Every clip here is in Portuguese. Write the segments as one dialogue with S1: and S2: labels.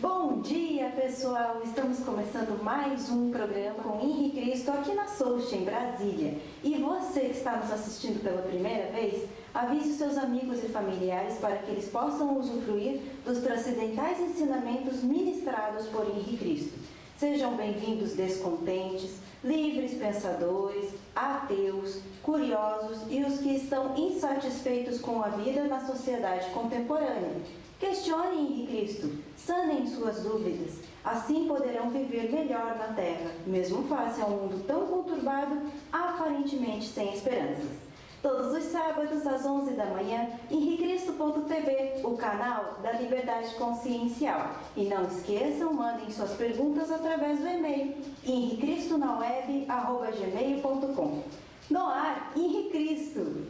S1: Bom dia, pessoal! Estamos começando mais um programa com Henri Cristo aqui na Soust, em Brasília. E você que está nos assistindo pela primeira vez, avise os seus amigos e familiares para que eles possam usufruir dos transcendentais ensinamentos ministrados por Henri Cristo. Sejam bem-vindos descontentes, livres pensadores, ateus, curiosos e os que estão insatisfeitos com a vida na sociedade contemporânea. Questionem Henri Cristo, sanem suas dúvidas, assim poderão viver melhor na Terra, mesmo face a um mundo tão conturbado, aparentemente sem esperanças. Todos os sábados, às 11 da manhã, henricristo.tv, o canal da Liberdade Consciencial. E não esqueçam, mandem suas perguntas através do e-mail, henricristo.gmail.com. No ar, Henri Cristo!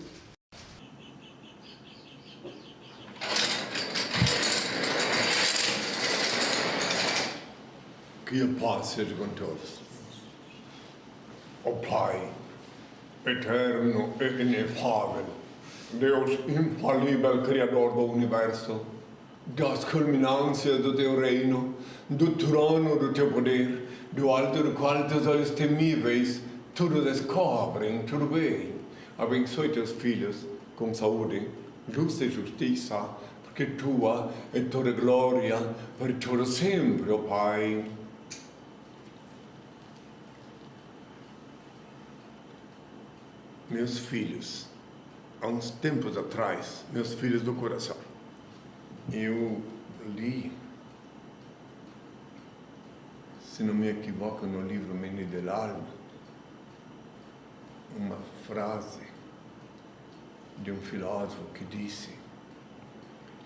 S2: Que a paz seja com todos. O Pai, eterno e inefável, Deus infalível, Criador do Universo, das culminâncias do Teu reino, do trono do Teu poder, do alto do qual Teus olhos temíveis tudo descobrem, tudo bem. Abençoe Teus filhos com saúde, luz e justiça, porque Tua é toda glória, para todo sempre, ó Pai. Meus filhos, há uns tempos atrás, meus filhos do coração, eu li, se não me equivoco, no livro Meni del Alma, uma frase de um filósofo que disse: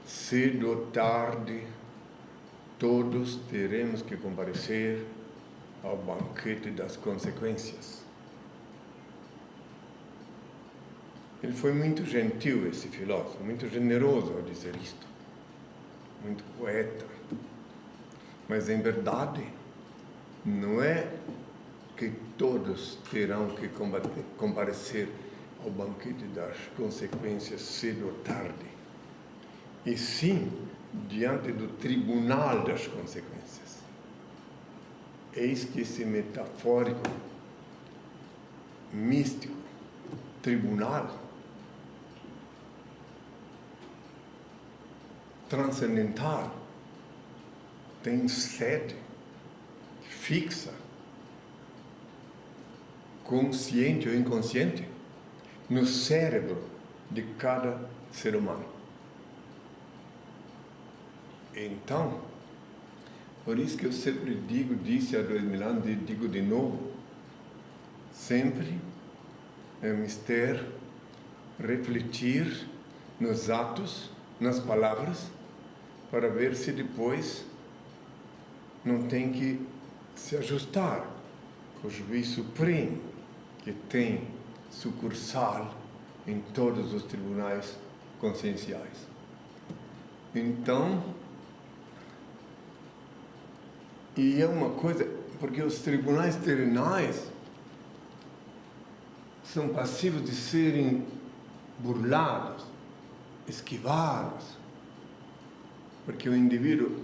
S2: cedo ou tarde, todos teremos que comparecer ao banquete das consequências. Ele foi muito gentil, esse filósofo, muito generoso ao dizer isto, muito poeta. Mas, em verdade, não é que todos terão que comparecer ao banquete das consequências cedo ou tarde, e sim diante do tribunal das consequências. Eis que esse metafórico, místico, tribunal transcendental tem sede fixa, consciente ou inconsciente, no cérebro de cada ser humano. Então, por isso que eu sempre disse há 2000 anos e digo de novo, sempre é mister refletir nos atos, nas palavras, para ver se depois não tem que se ajustar com o juiz supremo, que tem sucursal em todos os tribunais conscienciais. Então, e é uma coisa, porque os tribunais terrenais são passíveis de serem burlados, esquivados, porque o indivíduo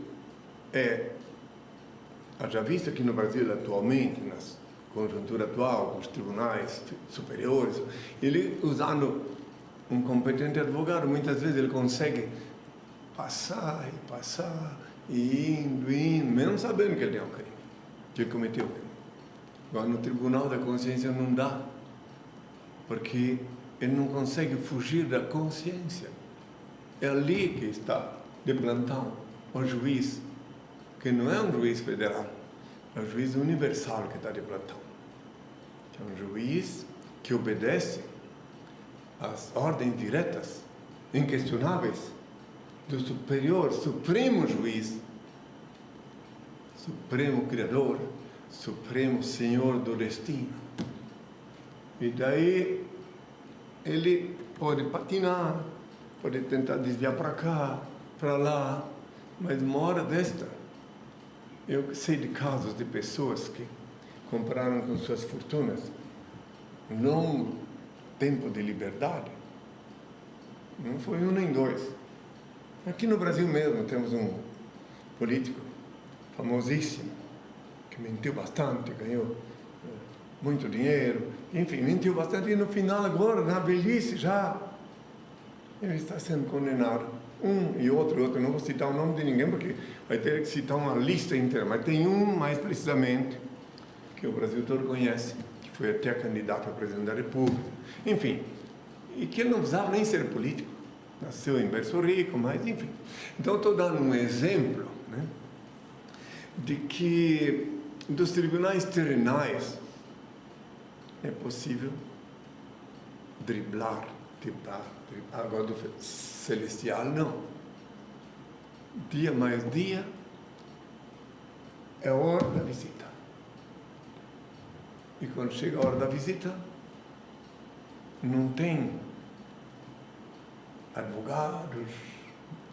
S2: haja visto aqui no Brasil atualmente, na conjuntura atual, os tribunais superiores, ele, usando um competente advogado, muitas vezes ele consegue passar, e indo, mesmo sabendo que ele tem um crime, que ele cometeu o crime. Agora, no tribunal da consciência não dá, porque ele não consegue fugir da consciência. É ali que está de plantão o juiz, que não é um juiz federal, é um juiz universal que está de plantão. É um juiz que obedece às ordens diretas, inquestionáveis, do superior, supremo juiz, supremo criador, supremo senhor do destino. E daí ele pode patinar, pode tentar desviar para cá, para lá, mas uma hora desta, eu sei de casos de pessoas que compraram com suas fortunas um longo tempo de liberdade. Não foi um nem dois. Aqui no Brasil mesmo temos um político famosíssimo, que mentiu bastante, ganhou muito dinheiro, enfim, mentiu bastante e no final agora, na velhice já, ele está sendo condenado. Um e outro, não vou citar o nome de ninguém porque vai ter que citar uma lista inteira, mas tem um mais precisamente que o Brasil todo conhece, que foi até candidato a presidente da República, enfim, e que ele não precisava nem ser político, nasceu em berço rico, mas enfim. Então estou dando um exemplo, né, de que dos tribunais terrenais é possível driblar. Agora do celestial não. Dia mais dia é hora da visita. E quando chega a hora da visita, não tem advogados,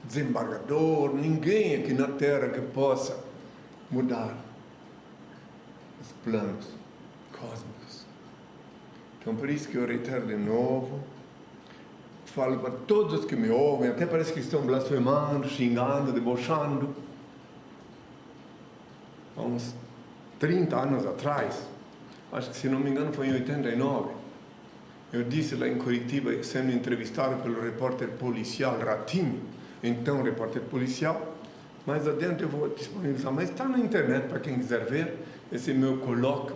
S2: desembargador, ninguém aqui na Terra que possa mudar os planos cósmicos. Então, por isso que eu reitero de novo, falo para todos que me ouvem, até parece que estão blasfemando, xingando, debochando. Há uns 30 anos atrás, acho que se não me engano foi em 89, eu disse lá em Curitiba, sendo entrevistado pelo repórter policial Ratinho, então repórter policial, mais adiante eu vou disponibilizar, mas está na internet para quem quiser ver, esse meu colóquio,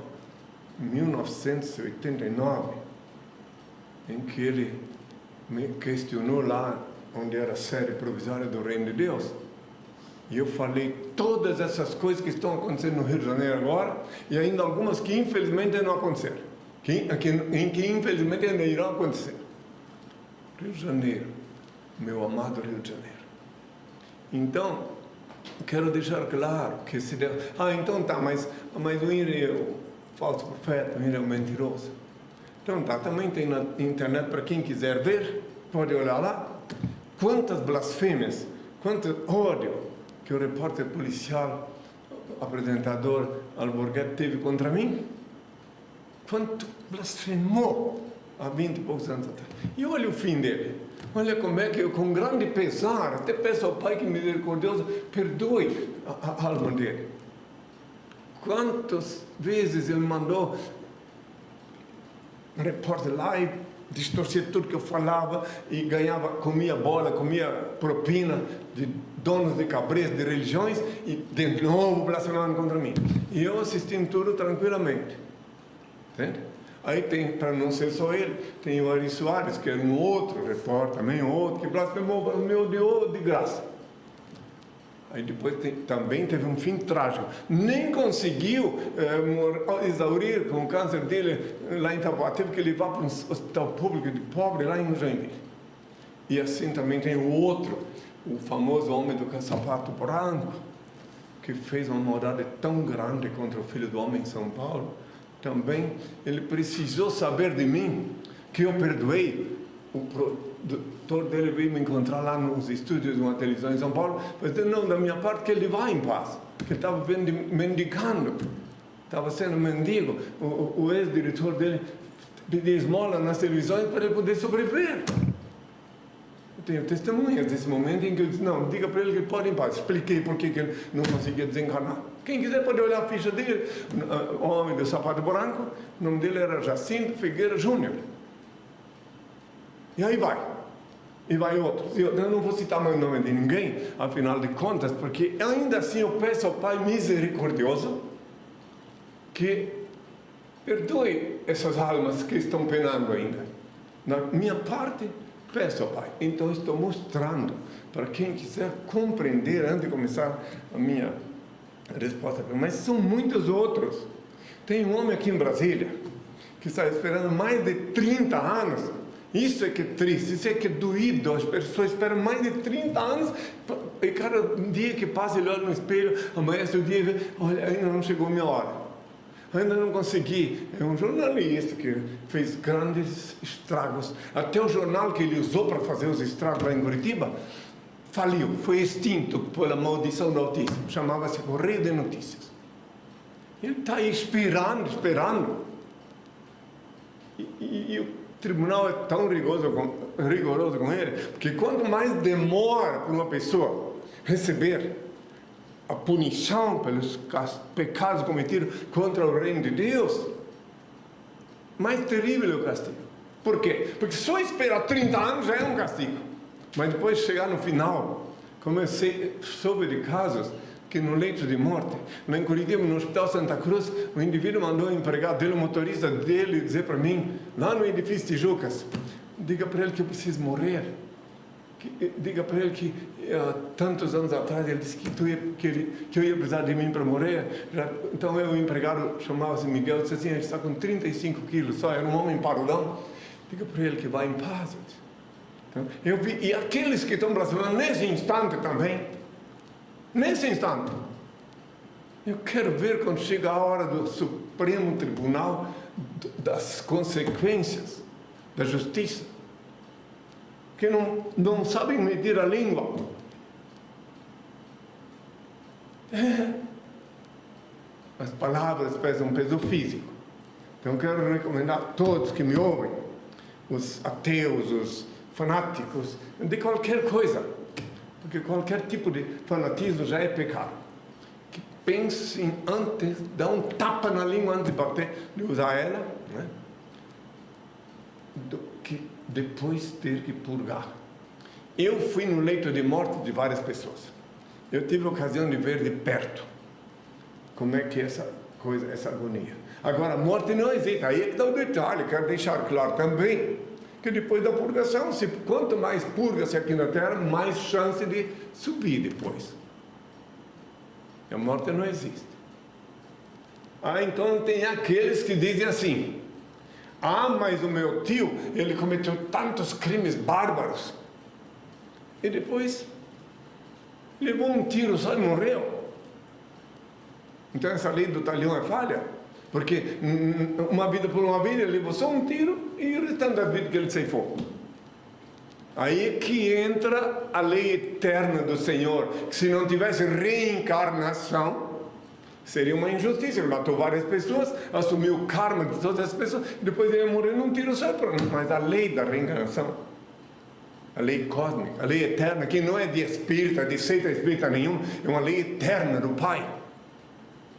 S2: em 1989, em que ele me questionou lá onde era a sede provisória do Reino de Deus. E eu falei todas essas coisas que estão acontecendo no Rio de Janeiro agora, e ainda algumas que infelizmente não aconteceram, em que infelizmente ainda irão acontecer. Rio de Janeiro, meu amado Rio de Janeiro. Então, quero deixar claro que se deve... então tá, mas o INRI é o falso profeta, o INRI é o mentiroso. Então tá, também tem na internet para quem quiser ver, pode olhar lá, quantas blasfêmias, quanto ódio que o repórter policial, apresentador Alborguete teve contra mim, quanto blasfemou há 20 e poucos anos atrás. E olha o fim dele. Olha como é que eu, com grande pesar, até peço ao Pai que misericordioso perdoe a alma dele. Quantas vezes ele mandou um repórter lá e distorcia tudo que eu falava e comia bola, comia propina de donos de cabreiros, de religiões e de novo blasfemando contra mim. E eu assistindo tudo tranquilamente. Entende? Aí tem, para não ser só ele, tem o Ari Soares, que é um outro repórter, também outro, que blasfemou, me odiou de graça. Aí depois também teve um fim trágico. Nem conseguiu exaurir com o câncer dele lá em Itapuá. Teve que levar para um hospital público de pobre lá em Joinville. E assim também tem o outro, o famoso homem do sapato branco, que fez uma maldade tão grande contra o filho do homem em São Paulo. Também ele precisou saber de mim que eu perdoei. O produtor dele veio me encontrar lá nos estúdios de uma televisão em São Paulo, mas não, da minha parte, que ele vá em paz, que ele estava mendicando, estava sendo mendigo. O ex-diretor dele pedia esmola nas televisões para ele poder sobreviver. Eu tenho testemunhas desse momento em que eu disse, não, diga para ele que ele pode ir em paz. Expliquei por que ele não conseguia desencarnar. Quem quiser pode olhar a ficha dele, o homem do sapato branco, o nome dele era Jacinto Figueira Júnior. E aí vai. E vai outros. Eu não vou citar mais o nome de ninguém, afinal de contas, porque ainda assim eu peço ao Pai misericordioso que perdoe essas almas que estão penando ainda. Na minha parte, peço ao Pai. Então estou mostrando para quem quiser compreender, antes de começar a minha resposta. Mas são muitos outros. Tem um homem aqui em Brasília que está esperando mais de 30 anos. Isso é que é triste, isso é que é doído. As pessoas esperam mais de 30 anos e cada dia que passa ele olha no espelho, amanhece o dia e vê, olha, ainda não chegou a minha hora. Ainda não consegui. É um jornalista que fez grandes estragos. Até o jornal que ele usou para fazer os estragos lá em Curitiba faliu, foi extinto pela maldição do autismo. Chamava-se Correio de Notícias. Ele está aí esperando. E o tribunal é tão rigoroso com ele, porque quanto mais demora para uma pessoa receber a punição pelos pecados cometidos contra o reino de Deus, mais terrível é o castigo. Por quê? Porque só esperar 30 anos já é um castigo. Mas depois chegar no final, como eu soube de casos que no leito de morte, lá em Curitiba, no Hospital Santa Cruz, o indivíduo mandou o empregado dele, o motorista dele, dizer para mim, lá no edifício Tijucas, diga para ele que eu preciso morrer. Diga para ele que tantos anos atrás ele disse que eu ia precisar de mim para morrer. Então o empregado chamava-se Miguel, disse assim, ele está com 35 quilos só, era um homem parudão. Diga para ele que vai em paz. Então, eu vi, e aqueles que estão blasfemando nesse instante também, nesse instante, eu quero ver quando chega a hora do Supremo Tribunal das consequências da justiça, que não sabem medir a língua. As palavras pesam um peso físico. Então quero recomendar a todos que me ouvem, os ateus, os fanáticos, de qualquer coisa, porque qualquer tipo de fanatismo já é pecado. Que pensem antes, dá um tapa na língua antes de usar ela, né? Do que depois ter que purgar. Eu fui no leito de morte de várias pessoas. Eu tive a ocasião de ver de perto como é que é essa coisa, essa agonia. Agora, a morte não existe. Aí é que está o detalhe. Quero deixar claro também que depois da purgação, quanto mais purga-se aqui na Terra, mais chance de subir depois. A morte não existe. Então tem aqueles que dizem assim, mas o meu tio, ele cometeu tantos crimes bárbaros, e depois levou um tiro só e morreu. Então essa lei do talião é falha, porque uma vida por uma vida, ele levou só um tiro e o restante da vida que ele ceifou. Aí é que entra a lei eterna do Senhor, que se não tivesse reencarnação, seria uma injustiça. Ele matou várias pessoas, assumiu o karma de todas as pessoas, e depois ele ia morrer num tiro só. Mas a lei da reencarnação, a lei cósmica, a lei eterna, que não é de espírita, de seita espírita nenhum, é uma lei eterna do Pai.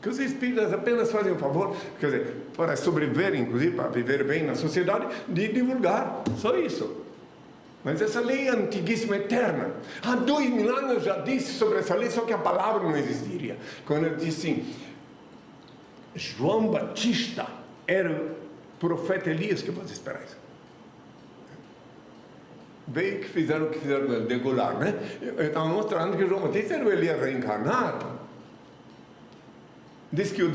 S2: Que os espíritas apenas fazem o favor, quer dizer, para sobreviver, inclusive, para viver bem na sociedade, de divulgar, só isso. Mas essa lei é antiguíssima, eterna. Há 2000 anos eu já disse sobre essa lei, só que a palavra não existiria. Quando eu disse assim, João Batista era o profeta Elias, que você espera isso? Veio que fizeram o que fizeram com ele, degolar, né? Eu estava mostrando que João Batista era o Elias reencarnado. Diz que o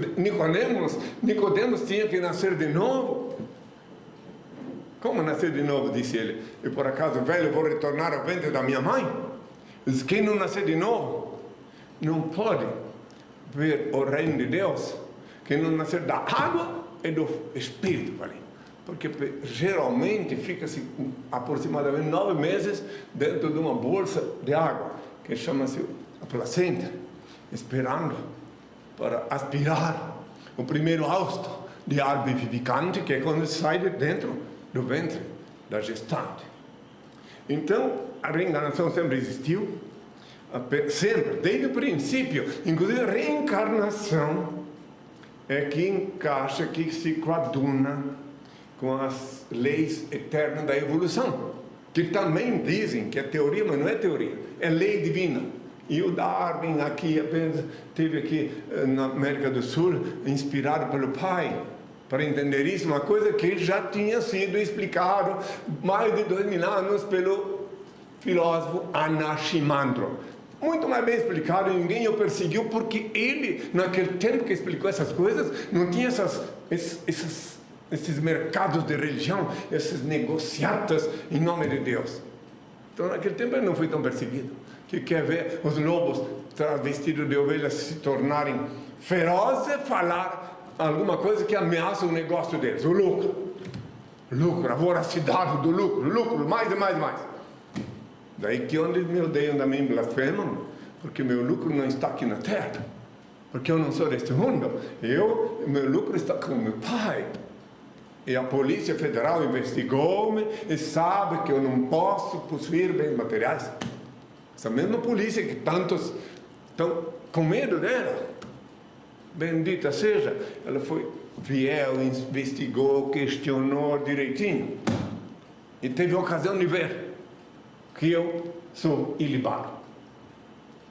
S2: Nicodemos tinha que nascer de novo. Como nascer de novo, disse ele? E por acaso, velho, vou retornar ao ventre da minha mãe? Diz, quem não nascer de novo não pode ver o reino de Deus. Quem não nascer da água e do Espírito, falei. Porque geralmente fica-se aproximadamente 9 meses dentro de uma bolsa de água, que chama-se a placenta, esperando para aspirar o primeiro hausto de ar vivificante, que é quando sai de dentro do ventre da gestante. Então, a reencarnação sempre existiu, sempre, desde o princípio. Inclusive, a reencarnação é que encaixa, que se coaduna com as leis eternas da evolução, que também dizem que é teoria, mas não é teoria, é lei divina. E o Darwin aqui, apenas teve aqui na América do Sul, inspirado pelo pai, para entender isso, uma coisa que já tinha sido explicado mais de 2000 anos pelo filósofo Anaximandro. Muito mais bem explicado, ninguém o perseguiu, porque ele, naquele tempo que explicou essas coisas, não tinha esses mercados de religião, esses negociatas em nome de Deus. Então, naquele tempo ele não foi tão perseguido. Que quer ver os lobos travestidos de ovelhas se tornarem ferozes e falar alguma coisa que ameaça o negócio deles, o lucro. Lucro, a voracidade do lucro, mais e mais e mais. Daí que onde me odeiam também blasfemam, porque meu lucro não está aqui na terra, porque eu não sou deste mundo, meu lucro está com meu pai. E a Polícia Federal investigou-me e sabe que eu não posso possuir bens materiais. Essa mesma polícia que tantos Então, com medo dela, bendita seja, ela foi fiel, investigou, questionou direitinho. E teve a ocasião de ver que eu sou ilibado.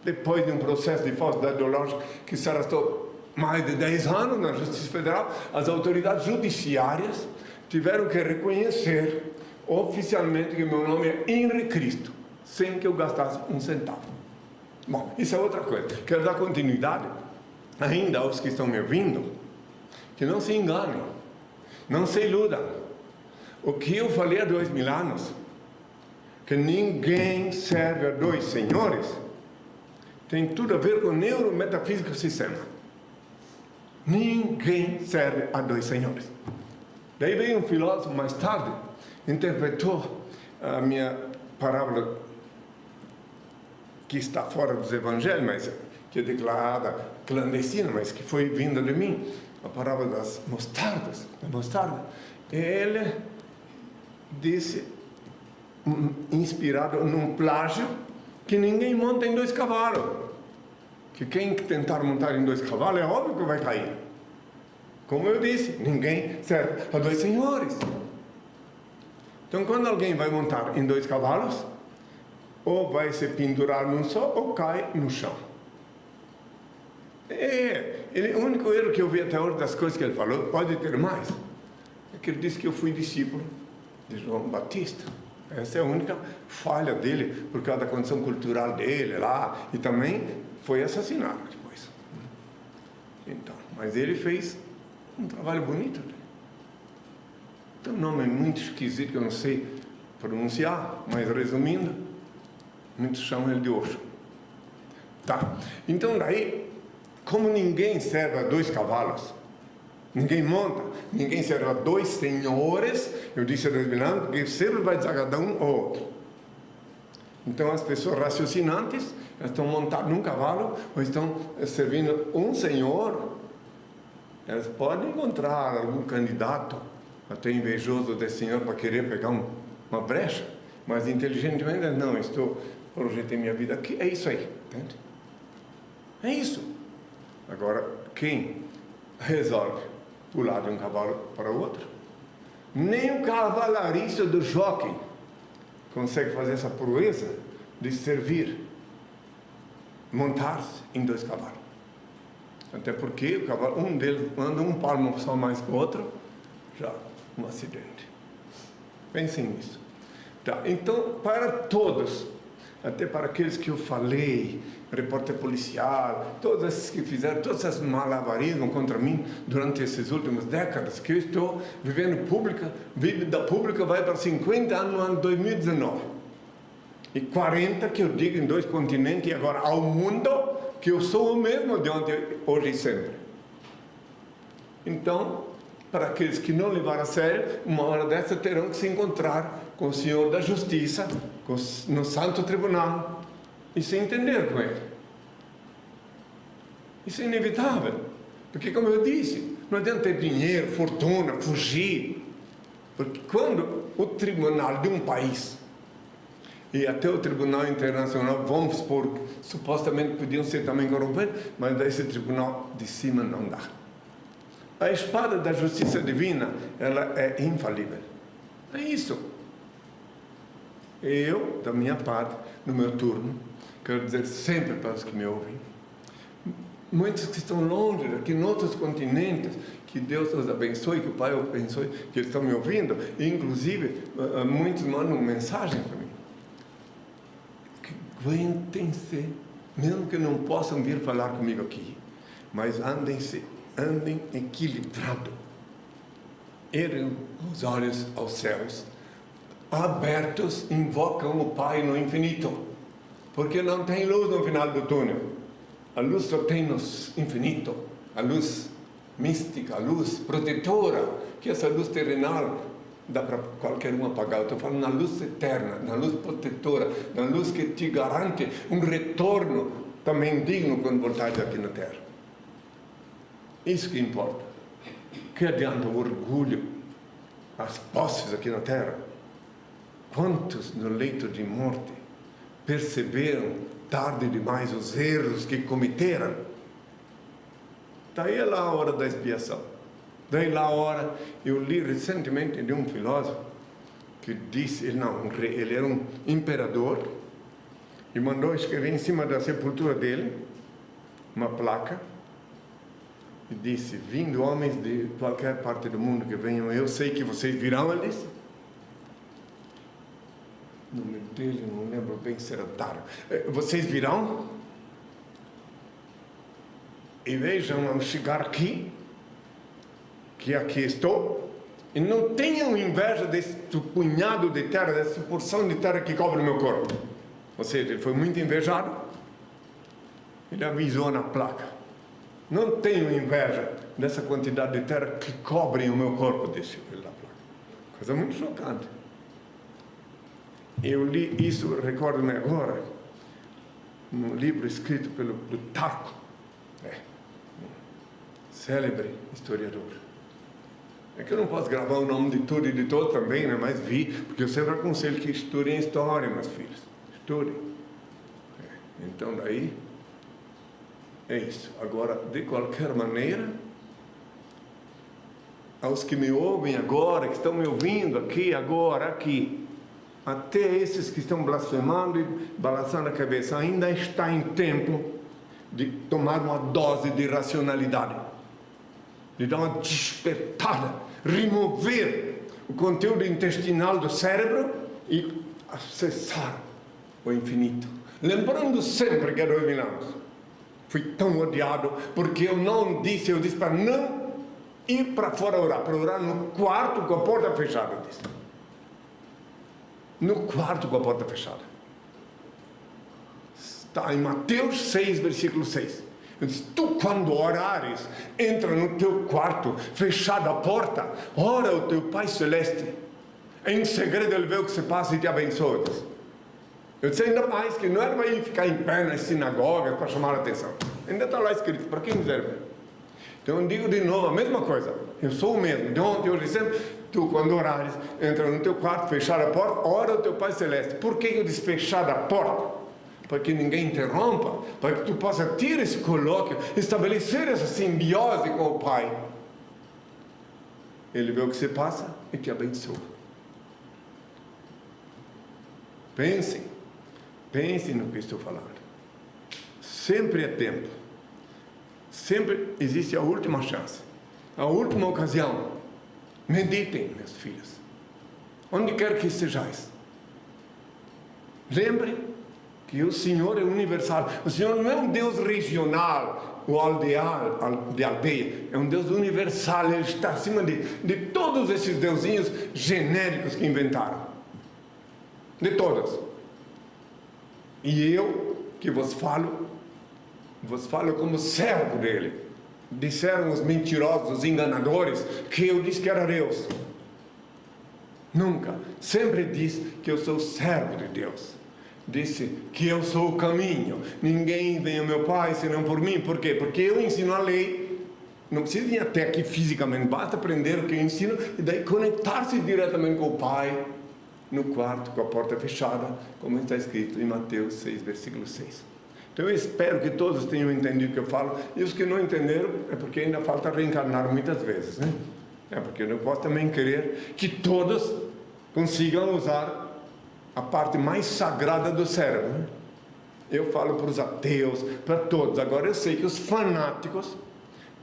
S2: Depois de um processo de falsidade ideológica que se arrastou mais de 10 anos na Justiça Federal, as autoridades judiciárias tiveram que reconhecer oficialmente que meu nome é Henri Cristo, sem que eu gastasse um centavo. Bom, isso é outra coisa. Quero dar continuidade ainda aos que estão me ouvindo, que não se enganem, não se iludam. O que eu falei há 2000 anos, que ninguém serve a dois senhores, tem tudo a ver com neurometafísica do sistema. Ninguém serve a dois senhores. Daí veio um filósofo mais tarde, interpretou a minha parábola, que está fora dos evangelhos, mas que é declarada clandestina, mas que foi vinda de mim, a parábola das mostardas, da mostarda. Ele disse, inspirado num plágio, que ninguém monta em 2 cavalos. Que quem tentar montar em 2 cavalos é óbvio que vai cair. Como eu disse, ninguém serve a 2 senhores. Então, quando alguém vai montar em 2 cavalos, ou vai se pendurar num só, ou cai no chão. O único erro que eu vi até hoje das coisas que ele falou, pode ter mais, é que ele disse que eu fui discípulo de João Batista. Essa é a única falha dele, por causa da condição cultural dele lá, e também foi assassinado depois. Então, mas ele fez um trabalho bonito. Tem um nome muito esquisito que eu não sei pronunciar, mas resumindo, muitos chamam ele de Osho. Tá, então daí, como ninguém serve a 2 cavalos, ninguém monta, ninguém serve a 2 senhores, eu disse a 2000 anos, porque sempre vai desagradar um ou outro. Então as pessoas raciocinantes, elas estão montadas num cavalo, ou estão servindo um senhor, elas podem encontrar algum candidato, até invejoso desse senhor, para querer pegar uma brecha, mas inteligentemente, não, projetei minha vida aqui, é isso aí, entende? É isso. Agora, quem resolve pular de um cavalo para o outro? Nem o cavalariço do jockey consegue fazer essa proeza de servir, montar-se em 2 cavalos. Até porque o cavalo, um deles anda um palmo só mais que o outro, já um acidente. Pensem nisso. Tá, então, para todos, até para aqueles que eu falei, repórter policial, todos esses que fizeram todos esses malabarismos contra mim durante essas últimas décadas, que eu estou vivendo pública, vida pública vai para 50 anos no ano 2019. E 40 que eu digo em 2 continentes e agora ao mundo, que eu sou o mesmo de ontem, hoje e sempre. Então, para aqueles que não levaram a sério, uma hora dessa terão que se encontrar com o Senhor da Justiça, no Santo Tribunal, e se entender com ele. Isso é inevitável, porque, como eu disse, não adianta ter dinheiro, fortuna, fugir, porque quando o tribunal de um país e até o Tribunal Internacional, vamos supor, supostamente podiam ser também corrompidos, mas esse tribunal de cima não dá. A espada da justiça divina, ela é infalível. É isso. Eu, da minha parte, no meu turno, quero dizer sempre para os que me ouvem, muitos que estão longe daqui, em outros continentes, que Deus os abençoe, que o Pai os abençoe, que eles estão me ouvindo, e inclusive muitos mandam mensagem para mim. Que aguentem-se, mesmo que não possam vir falar comigo aqui, mas andem equilibrado, erguem os olhos aos céus, abertos, invocam o Pai no infinito, porque não tem luz no final do túnel, a luz só tem no infinito, a luz mística, a luz protetora, que essa luz terrenal dá para qualquer um apagar. Eu estou falando na luz eterna, na luz protetora, na luz que te garante um retorno também digno quando voltares aqui na Terra. Isso que importa. Que adianta o orgulho, as posses aqui na Terra? Quantos no leito de morte perceberam tarde demais os erros que cometeram. Daí é lá a hora da expiação. Daí lá a hora, eu li recentemente de um filósofo que disse, ele era um imperador e mandou escrever em cima da sepultura dele uma placa e disse: vindo homens de qualquer parte do mundo que venham, eu sei que vocês virão. Ele disse, o nome dele não lembro bem se era Dário. Vocês virão e vejam ao chegar aqui que aqui estou, e não tenham inveja desse punhado de terra, dessa porção de terra que cobre o meu corpo. Ou seja, ele foi muito invejado. Ele avisou na placa: não tenho inveja dessa quantidade de terra que cobre o meu corpo, disse ele na placa. Coisa muito chocante. Eu li isso, recordo-me agora, num livro escrito pelo Plutarco, célebre historiador. É que eu não posso gravar o nome de tudo e de todo também, né? Mas vi, porque eu sempre aconselho que estudem história, meus filhos. Estudem. Então daí, é isso. Agora, de qualquer maneira, aos que me ouvem agora, que estão me ouvindo aqui, agora, aqui, até esses que estão blasfemando e balançando a cabeça, ainda está em tempo de tomar uma dose de racionalidade, de dar uma despertada, remover o conteúdo intestinal do cérebro e acessar o infinito. Lembrando sempre que há 2000 anos fui tão odiado porque eu disse para não ir para fora orar, para orar no quarto com a porta fechada, eu disse. No quarto com a porta fechada. Está em Mateus 6, versículo 6. Eu disse: tu quando orares, entra no teu quarto, fechada a porta, ora o teu Pai Celeste. Em segredo ele vê o que se passa e te abençoa. Eu disse ainda mais que não era para ir ficar em pé nas sinagogas para chamar a atenção. Ainda está lá escrito, para quem quiser ver. Então eu digo de novo a mesma coisa. Eu sou o mesmo, de ontem, hoje, sempre. Tu quando orares, entra no teu quarto, fechar a porta, ora o teu Pai Celeste. Por que eu disse fechar a porta? Para que ninguém interrompa, para que tu possa ter esse colóquio, estabelecer essa simbiose com o Pai. Ele vê o que se passa e te abençoa. Pensem no que estou falando. Sempre é tempo. Sempre existe a última chance, a última ocasião. Meditem, meus filhos, onde quer que estejais. Lembrem que o Senhor é universal. O Senhor não é um Deus regional ou aldeal, de aldeia. É um Deus universal. Ele está acima de todos esses deusinhos genéricos que inventaram. De todos. E eu, que vos falo como servo dele. Disseram os mentirosos, os enganadores, que eu disse que era Deus. Nunca. Sempre disse que eu sou servo de Deus. Disse que eu sou o caminho. Ninguém vem ao meu Pai senão por mim. Por quê? Porque eu ensino a lei. Não precisa vir até aqui fisicamente. Basta aprender o que eu ensino e daí conectar-se diretamente com o Pai no quarto, com a porta fechada, como está escrito em Mateus 6, versículo 6. Então eu espero que todos tenham entendido o que eu falo. E os que não entenderam é porque ainda falta reencarnar muitas vezes, né? É porque eu não posso também querer que todos consigam usar a parte mais sagrada do cérebro, né? Eu falo para os ateus, para todos. Agora eu sei que os fanáticos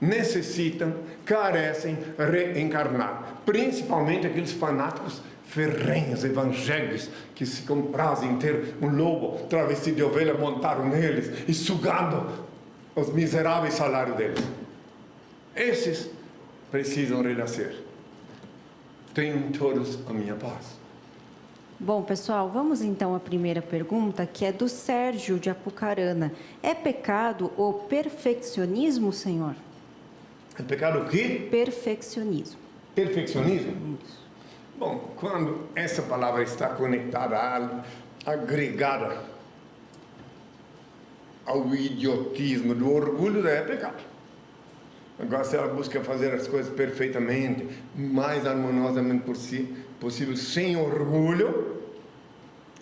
S2: necessitam, carecem reencarnar. Principalmente aqueles fanáticos ferrenhos, evangélicos, que se comprazem em ter um lobo travesti de ovelha montado neles e sugando os miseráveis salários deles. Esses precisam renascer. Tenham todos a minha paz.
S3: Bom, pessoal, vamos então à primeira pergunta, que é do Sérgio de Apucarana. É pecado o perfeccionismo, Senhor?
S2: É pecado o quê?
S3: Perfeccionismo.
S2: Perfeccionismo?
S3: Isso.
S2: Bom, quando essa palavra está conectada, agregada ao idiotismo do orgulho, é pecado. Agora, se ela busca fazer as coisas perfeitamente, mais harmoniosamente possível, sem orgulho,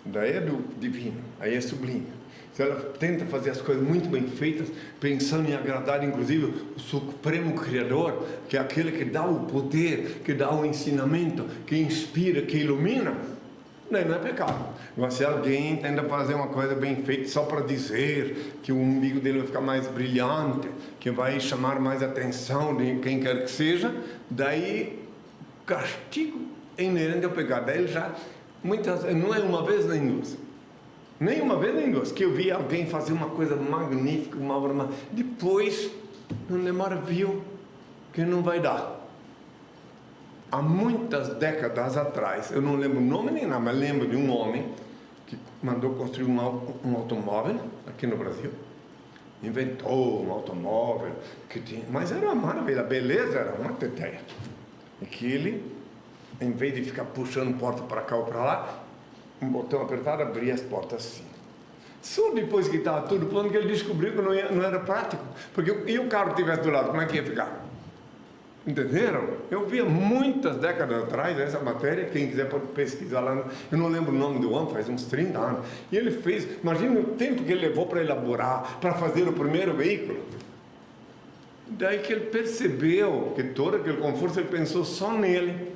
S2: daí é do divino, aí é sublime. Se ela tenta fazer as coisas muito bem feitas, pensando em agradar, inclusive, o Supremo Criador, que é aquele que dá o poder, que dá o ensinamento, que inspira, que ilumina, daí não é pecado. Mas se alguém tenta fazer uma coisa bem feita só para dizer que o umbigo dele vai ficar mais brilhante, que vai chamar mais atenção de quem quer que seja, daí castigo é inerente ao pecado. Daí ele já, não é uma vez nem duas. Nem uma vez nem duas, que eu vi alguém fazer uma coisa magnífica, uma obra, depois, não demora, viu que não vai dar. Há muitas décadas atrás, eu não lembro o nome nem nada, mas lembro de um homem que mandou construir um automóvel aqui no Brasil. Inventou um automóvel que tinha, mas era uma maravilha, a beleza era uma teteia. E que ele, em vez de ficar puxando porta para cá ou para lá, um botão apertado, abria as portas assim. Só depois que estava tudo pronto que ele descobriu que não era prático. Porque e o carro estivesse do lado, como é que ia ficar? Entenderam? Eu via muitas décadas atrás essa matéria, quem quiser pode pesquisar lá, eu não lembro o nome do homem, faz uns 30 anos. E ele fez, imagina o tempo que ele levou para elaborar, para fazer o primeiro veículo. Daí que ele percebeu que todo aquele conforto ele pensou só nele.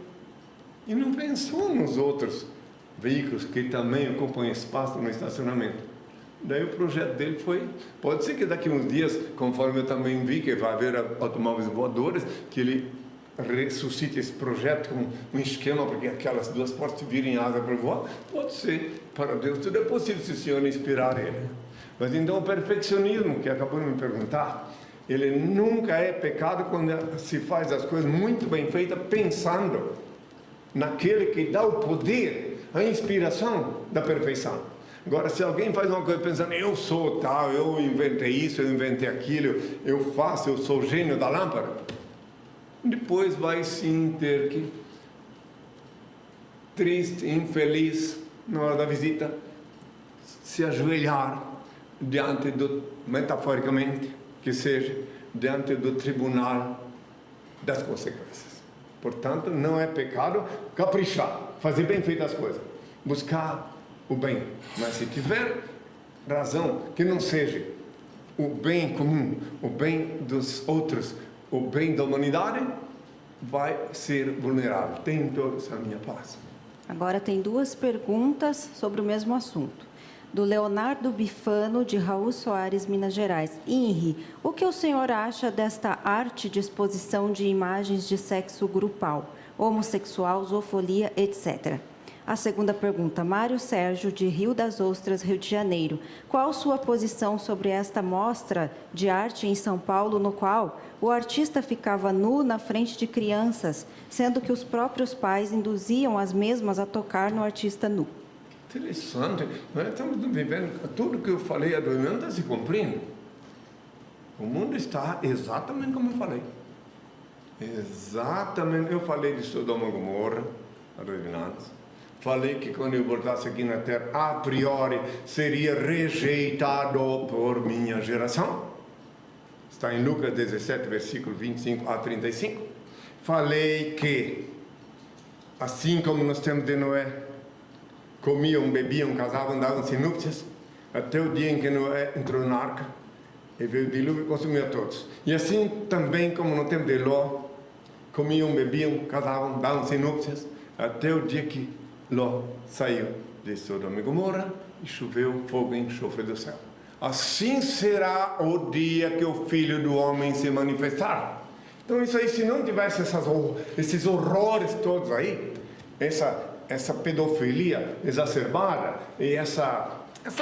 S2: E não pensou nos outros veículos que também ocupam espaço no estacionamento. Daí o projeto dele foi, pode ser que daqui uns dias, conforme eu também vi que vai haver automóveis voadores, que ele ressuscite esse projeto com um esquema para que aquelas duas portas virem asa para voar. Pode ser, para Deus tudo é possível se o Senhor inspirar ele. Mas então o perfeccionismo, que acabou de me perguntar, ele nunca é pecado quando se faz as coisas muito bem feitas, pensando naquele que dá o poder, a inspiração da perfeição. Agora, se alguém faz uma coisa pensando, eu sou tal, eu inventei isso, eu inventei aquilo, eu faço, eu sou o gênio da lâmpada, depois vai sim ter que, triste, infeliz, na hora da visita, se ajoelhar diante do, metaforicamente, que seja, diante do tribunal das consequências. Portanto, não é pecado caprichar, fazer bem feitas as coisas, buscar o bem. Mas se tiver razão que não seja o bem comum, o bem dos outros, o bem da humanidade, vai ser vulnerável. Tem todos a minha paz.
S3: Agora tem duas perguntas sobre o mesmo assunto. Do Leonardo Bifano, de Raul Soares, Minas Gerais. Inri, o que o senhor acha desta arte de exposição de imagens de sexo grupal, homossexual, zoofilia, etc.? A segunda pergunta, Mário Sérgio, de Rio das Ostras, Rio de Janeiro. Qual sua posição sobre esta mostra de arte em São Paulo, no qual o artista ficava nu na frente de crianças, sendo que os próprios pais induziam as mesmas a tocar no artista nu?
S2: Interessante. Nós estamos vivendo, tudo que eu falei há 2 anos está se cumprindo. O mundo está exatamente como eu falei. Exatamente. Eu falei de Sodoma e Gomorra há 2 anos. Falei que quando eu voltasse aqui na Terra, a priori, seria rejeitado por minha geração. Está em Lucas 17, versículo 25 a 35. Falei que, assim como nos tempos de Noé, comiam, bebiam, casavam, davam-se núpcias, até o dia em que Noé entrou na arca, e veio o dilúvio e consumiu a todos. E assim também como no tempo de Ló, comiam, bebiam, casavam, davam-se núpcias, até o dia que Ló saiu de Sodoma e Gomorra e choveu fogo e enxofre do céu. Assim será o dia que o Filho do Homem se manifestar. Então isso aí, se não tivesse esses horrores todos aí, essa pedofilia exacerbada e essa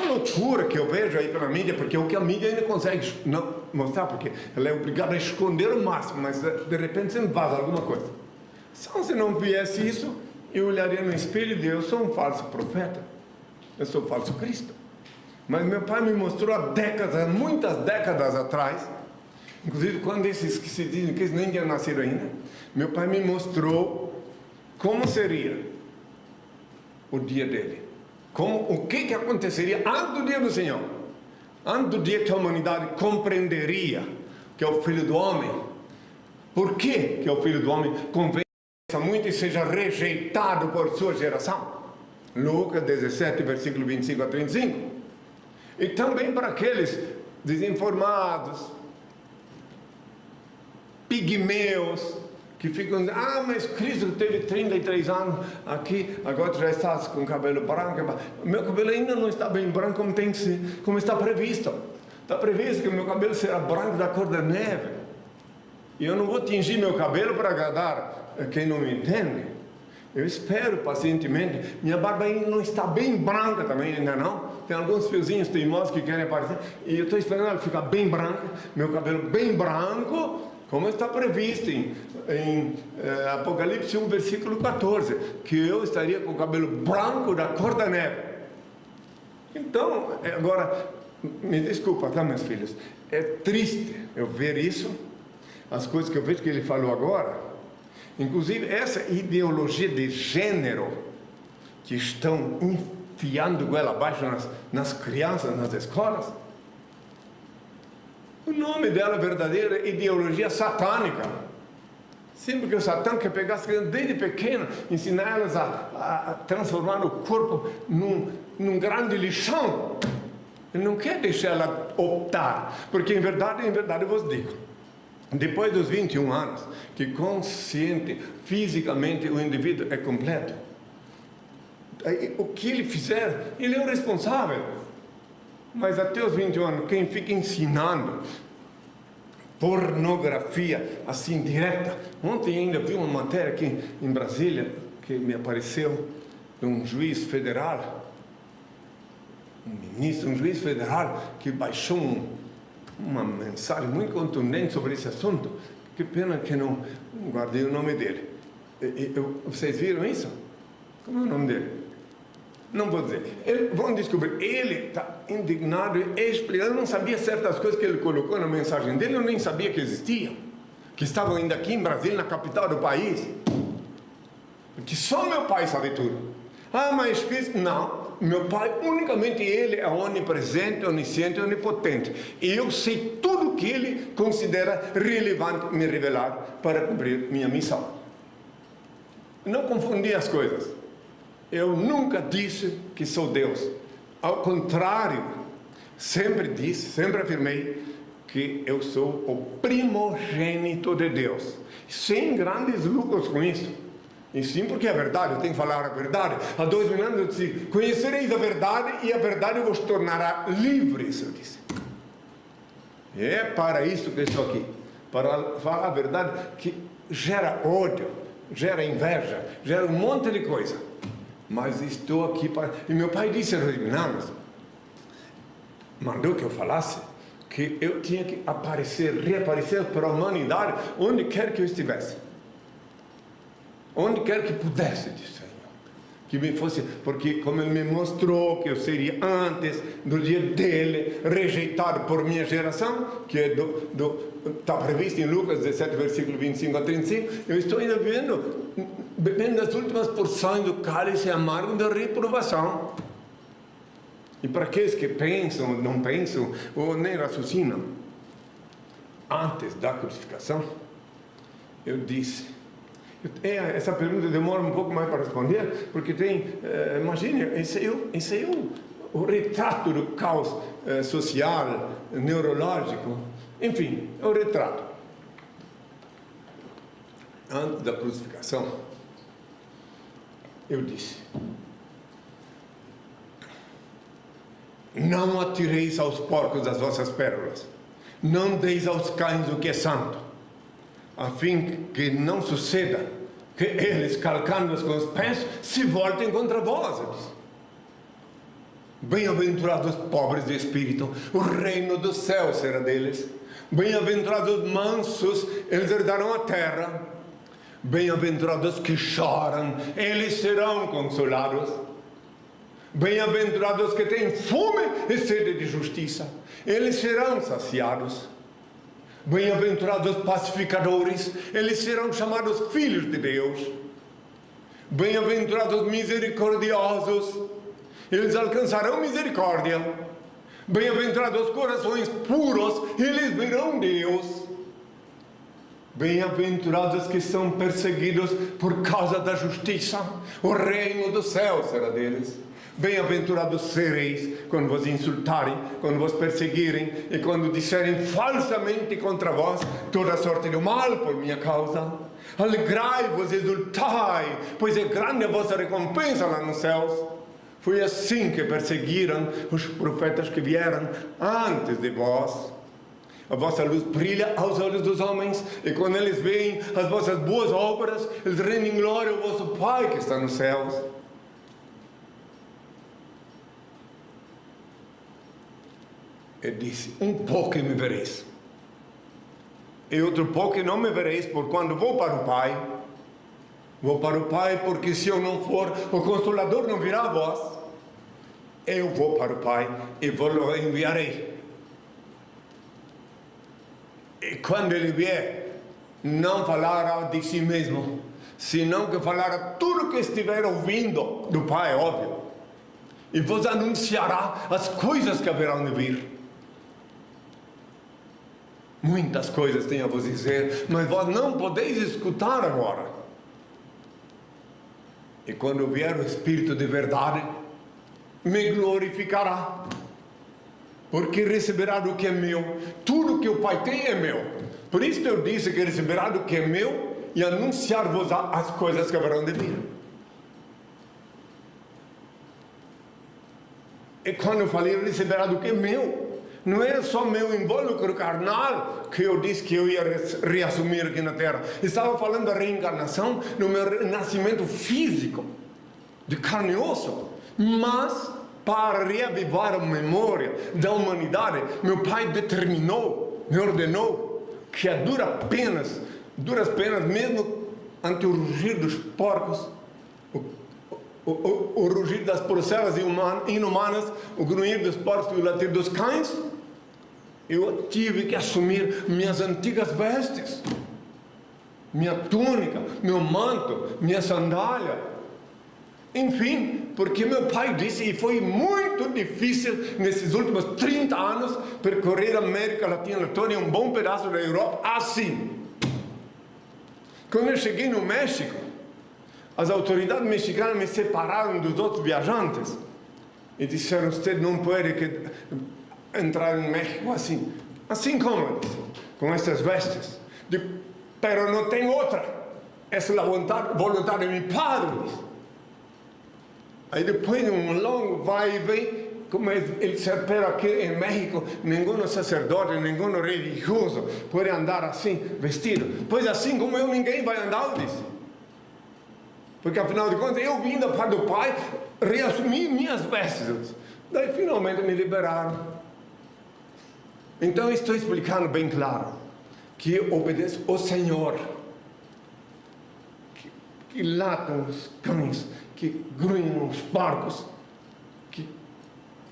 S2: loucura que eu vejo aí pela mídia, porque o que a mídia ainda consegue não mostrar, porque ela é obrigada a esconder o máximo, mas de repente sempre vaza alguma coisa. Se não viesse isso, eu olharia no espelho e diria, eu sou um falso profeta, eu sou um falso Cristo. Mas meu pai me mostrou há décadas, muitas décadas atrás, inclusive quando esses que se dizem que eles nem tinham nascido ainda, meu pai me mostrou como seria o dia dele, o que aconteceria antes do dia do Senhor, antes do dia que a humanidade compreenderia que é o Filho do Homem. Por que é o Filho do Homem convém muito e seja rejeitado por sua geração? Lucas 17, versículo 25 a 35. E também para aqueles desinformados, pigmeus, que ficam dizendo, mas Cristo teve 33 anos aqui, agora já está com cabelo branco. Meu cabelo ainda não está bem branco como tem que ser, como está previsto. Está previsto que o meu cabelo será branco da cor da neve. E eu não vou tingir meu cabelo para agradar quem não me entende. Eu espero pacientemente. Minha barba ainda não está bem branca também, ainda não. Tem alguns fiozinhos teimosos que querem aparecer. E eu estou esperando ela ficar bem branca, meu cabelo bem branco, como está previsto em Apocalipse 1, versículo 14, que eu estaria com o cabelo branco da cor da neve. Então, agora, me desculpa, tá, meus filhos? É triste eu ver isso, as coisas que eu vejo que ele falou agora. Inclusive, essa ideologia de gênero que estão enfiando goela abaixo nas crianças, nas escolas. O nome dela verdadeiro é ideologia satânica. Sempre que o Satã quer pegar as crianças desde pequeno, ensinar elas a transformar o corpo num grande lixão. Ele não quer deixar ela optar, porque em verdade eu vos digo, depois dos 21 anos, que consciente, fisicamente o indivíduo é completo, aí, o que ele fizer, ele é o responsável. Mas até os 21 anos, quem fica ensinando pornografia assim direta. Ontem ainda vi uma matéria aqui em Brasília, que me apareceu, de um juiz federal, um juiz federal, que baixou uma mensagem muito contundente sobre esse assunto. Que pena que não guardei o nome dele. Vocês viram isso? Como é o nome dele? Não vou dizer. Vão descobrir. Ele está indignado e explicando. Eu não sabia certas coisas que ele colocou na mensagem dele. Eu nem sabia que existiam. Que estavam ainda aqui em Brasília, na capital do país. Porque só meu pai sabe tudo. Mas Cristo... Não. Meu pai, unicamente ele é onipresente, onisciente e onipotente. E eu sei tudo que ele considera relevante me revelar para cumprir minha missão. Não confundir as coisas. Eu nunca disse que sou Deus. Ao contrário, sempre disse, sempre afirmei que eu sou o primogênito de Deus. Sem grandes lucros com isso. E sim, porque é verdade, eu tenho que falar a verdade. Há 2 mil anos eu disse, conhecereis a verdade e a verdade vos tornará livres, eu disse. E é para isso que eu estou aqui. Para falar a verdade que gera ódio, gera inveja, gera um monte de coisa. Mas estou aqui para... E meu pai disse aos 2 mil anos, mandou que eu falasse, que eu tinha que reaparecer para a humanidade, onde quer que eu estivesse. Onde quer que pudesse, disse Senhor. Que me fosse, porque como Ele me mostrou que eu seria antes do dia dele, rejeitado por minha geração, que é está previsto em Lucas 17, versículo 25 a 35, eu estou ainda bebendo as últimas porções do cálice amargo da reprovação. E para aqueles que pensam, não pensam, ou nem raciocinam, antes da crucificação, eu disse, essa pergunta demora um pouco mais para responder, porque tem, imagine, esse é o retrato do caos social, neurológico, enfim, é o retrato. Antes da crucificação, eu disse, não atireis aos porcos as vossas pérolas, não deis aos cães o que é santo, a fim que não suceda que eles, calcando-os com os pés, se voltem contra vós. Bem-aventurados os pobres de espírito, o reino do céu será deles. Bem-aventurados os mansos, eles herdarão a terra. Bem-aventurados que choram, eles serão consolados. Bem-aventurados que têm fome e sede de justiça, eles serão saciados. Bem-aventurados pacificadores, eles serão chamados filhos de Deus. Bem-aventurados misericordiosos, eles alcançarão misericórdia. Bem-aventurados corações puros, eles verão Deus. Bem-aventurados que são perseguidos por causa da justiça, o reino dos céus será deles. Bem-aventurados sereis quando vos insultarem, quando vos perseguirem e quando disserem falsamente contra vós toda sorte de mal por minha causa. Alegrai-vos e exultai, pois é grande a vossa recompensa lá nos céus. Foi assim que perseguiram os profetas que vieram antes de vós. A vossa luz brilha aos olhos dos homens, e quando eles veem as vossas boas obras, eles rendem glória ao vosso Pai que está nos céus. Ele disse, um pouco me vereis, e outro pouco não me vereis, por quando vou para o Pai. Vou para o Pai, porque se eu não for, o Consolador não virá a vós. Eu vou para o Pai e vou-lo enviarei. E quando ele vier, não falará de si mesmo, senão que falará tudo que estiver ouvindo do Pai, óbvio, e vos anunciará as coisas que haverão de vir. Muitas coisas tenho a vos dizer, mas vós não podeis escutar agora. E quando vier o Espírito de verdade, me glorificará, porque receberá do que é meu. Tudo que o Pai tem é meu. Por isso eu disse que receberá do que é meu e anunciar-vos as coisas que haverão de vir. E quando eu falei receberá do que é meu, não era só meu invólucro carnal que eu disse que eu ia reassumir aqui na Terra. Estava falando da reencarnação no meu nascimento físico, de carne e osso. Mas, para reavivar a memória da humanidade, meu Pai determinou, me ordenou, que a duras penas, mesmo ante o rugir dos porcos, o rugir das porcelas inumanas, o grunhir dos porcos e o latir dos cães, eu tive que assumir minhas antigas vestes, minha túnica, meu manto, minha sandália, enfim, porque meu pai disse, e foi muito difícil nesses últimos 30 anos percorrer a América Latina toda e um bom pedaço da Europa assim. Quando eu cheguei no México, as autoridades mexicanas me separaram dos outros viajantes e disseram, você não pode entrar no México assim como, com essas vestes. Pero não tem outra, essa é a vontade de meu padre. Aí depois de um longo vai e vem, como ele se espera aqui em México, nenhum sacerdote, nenhum religioso pode andar assim, vestido. Pois assim como eu, ninguém vai andar, eu disse. Porque afinal de contas, eu vim da parte do Pai, reassumi minhas vestes. Daí finalmente me liberaram. Então estou explicando bem claro, que eu obedeço ao Senhor, que latam os cães, que grunham os porcos, que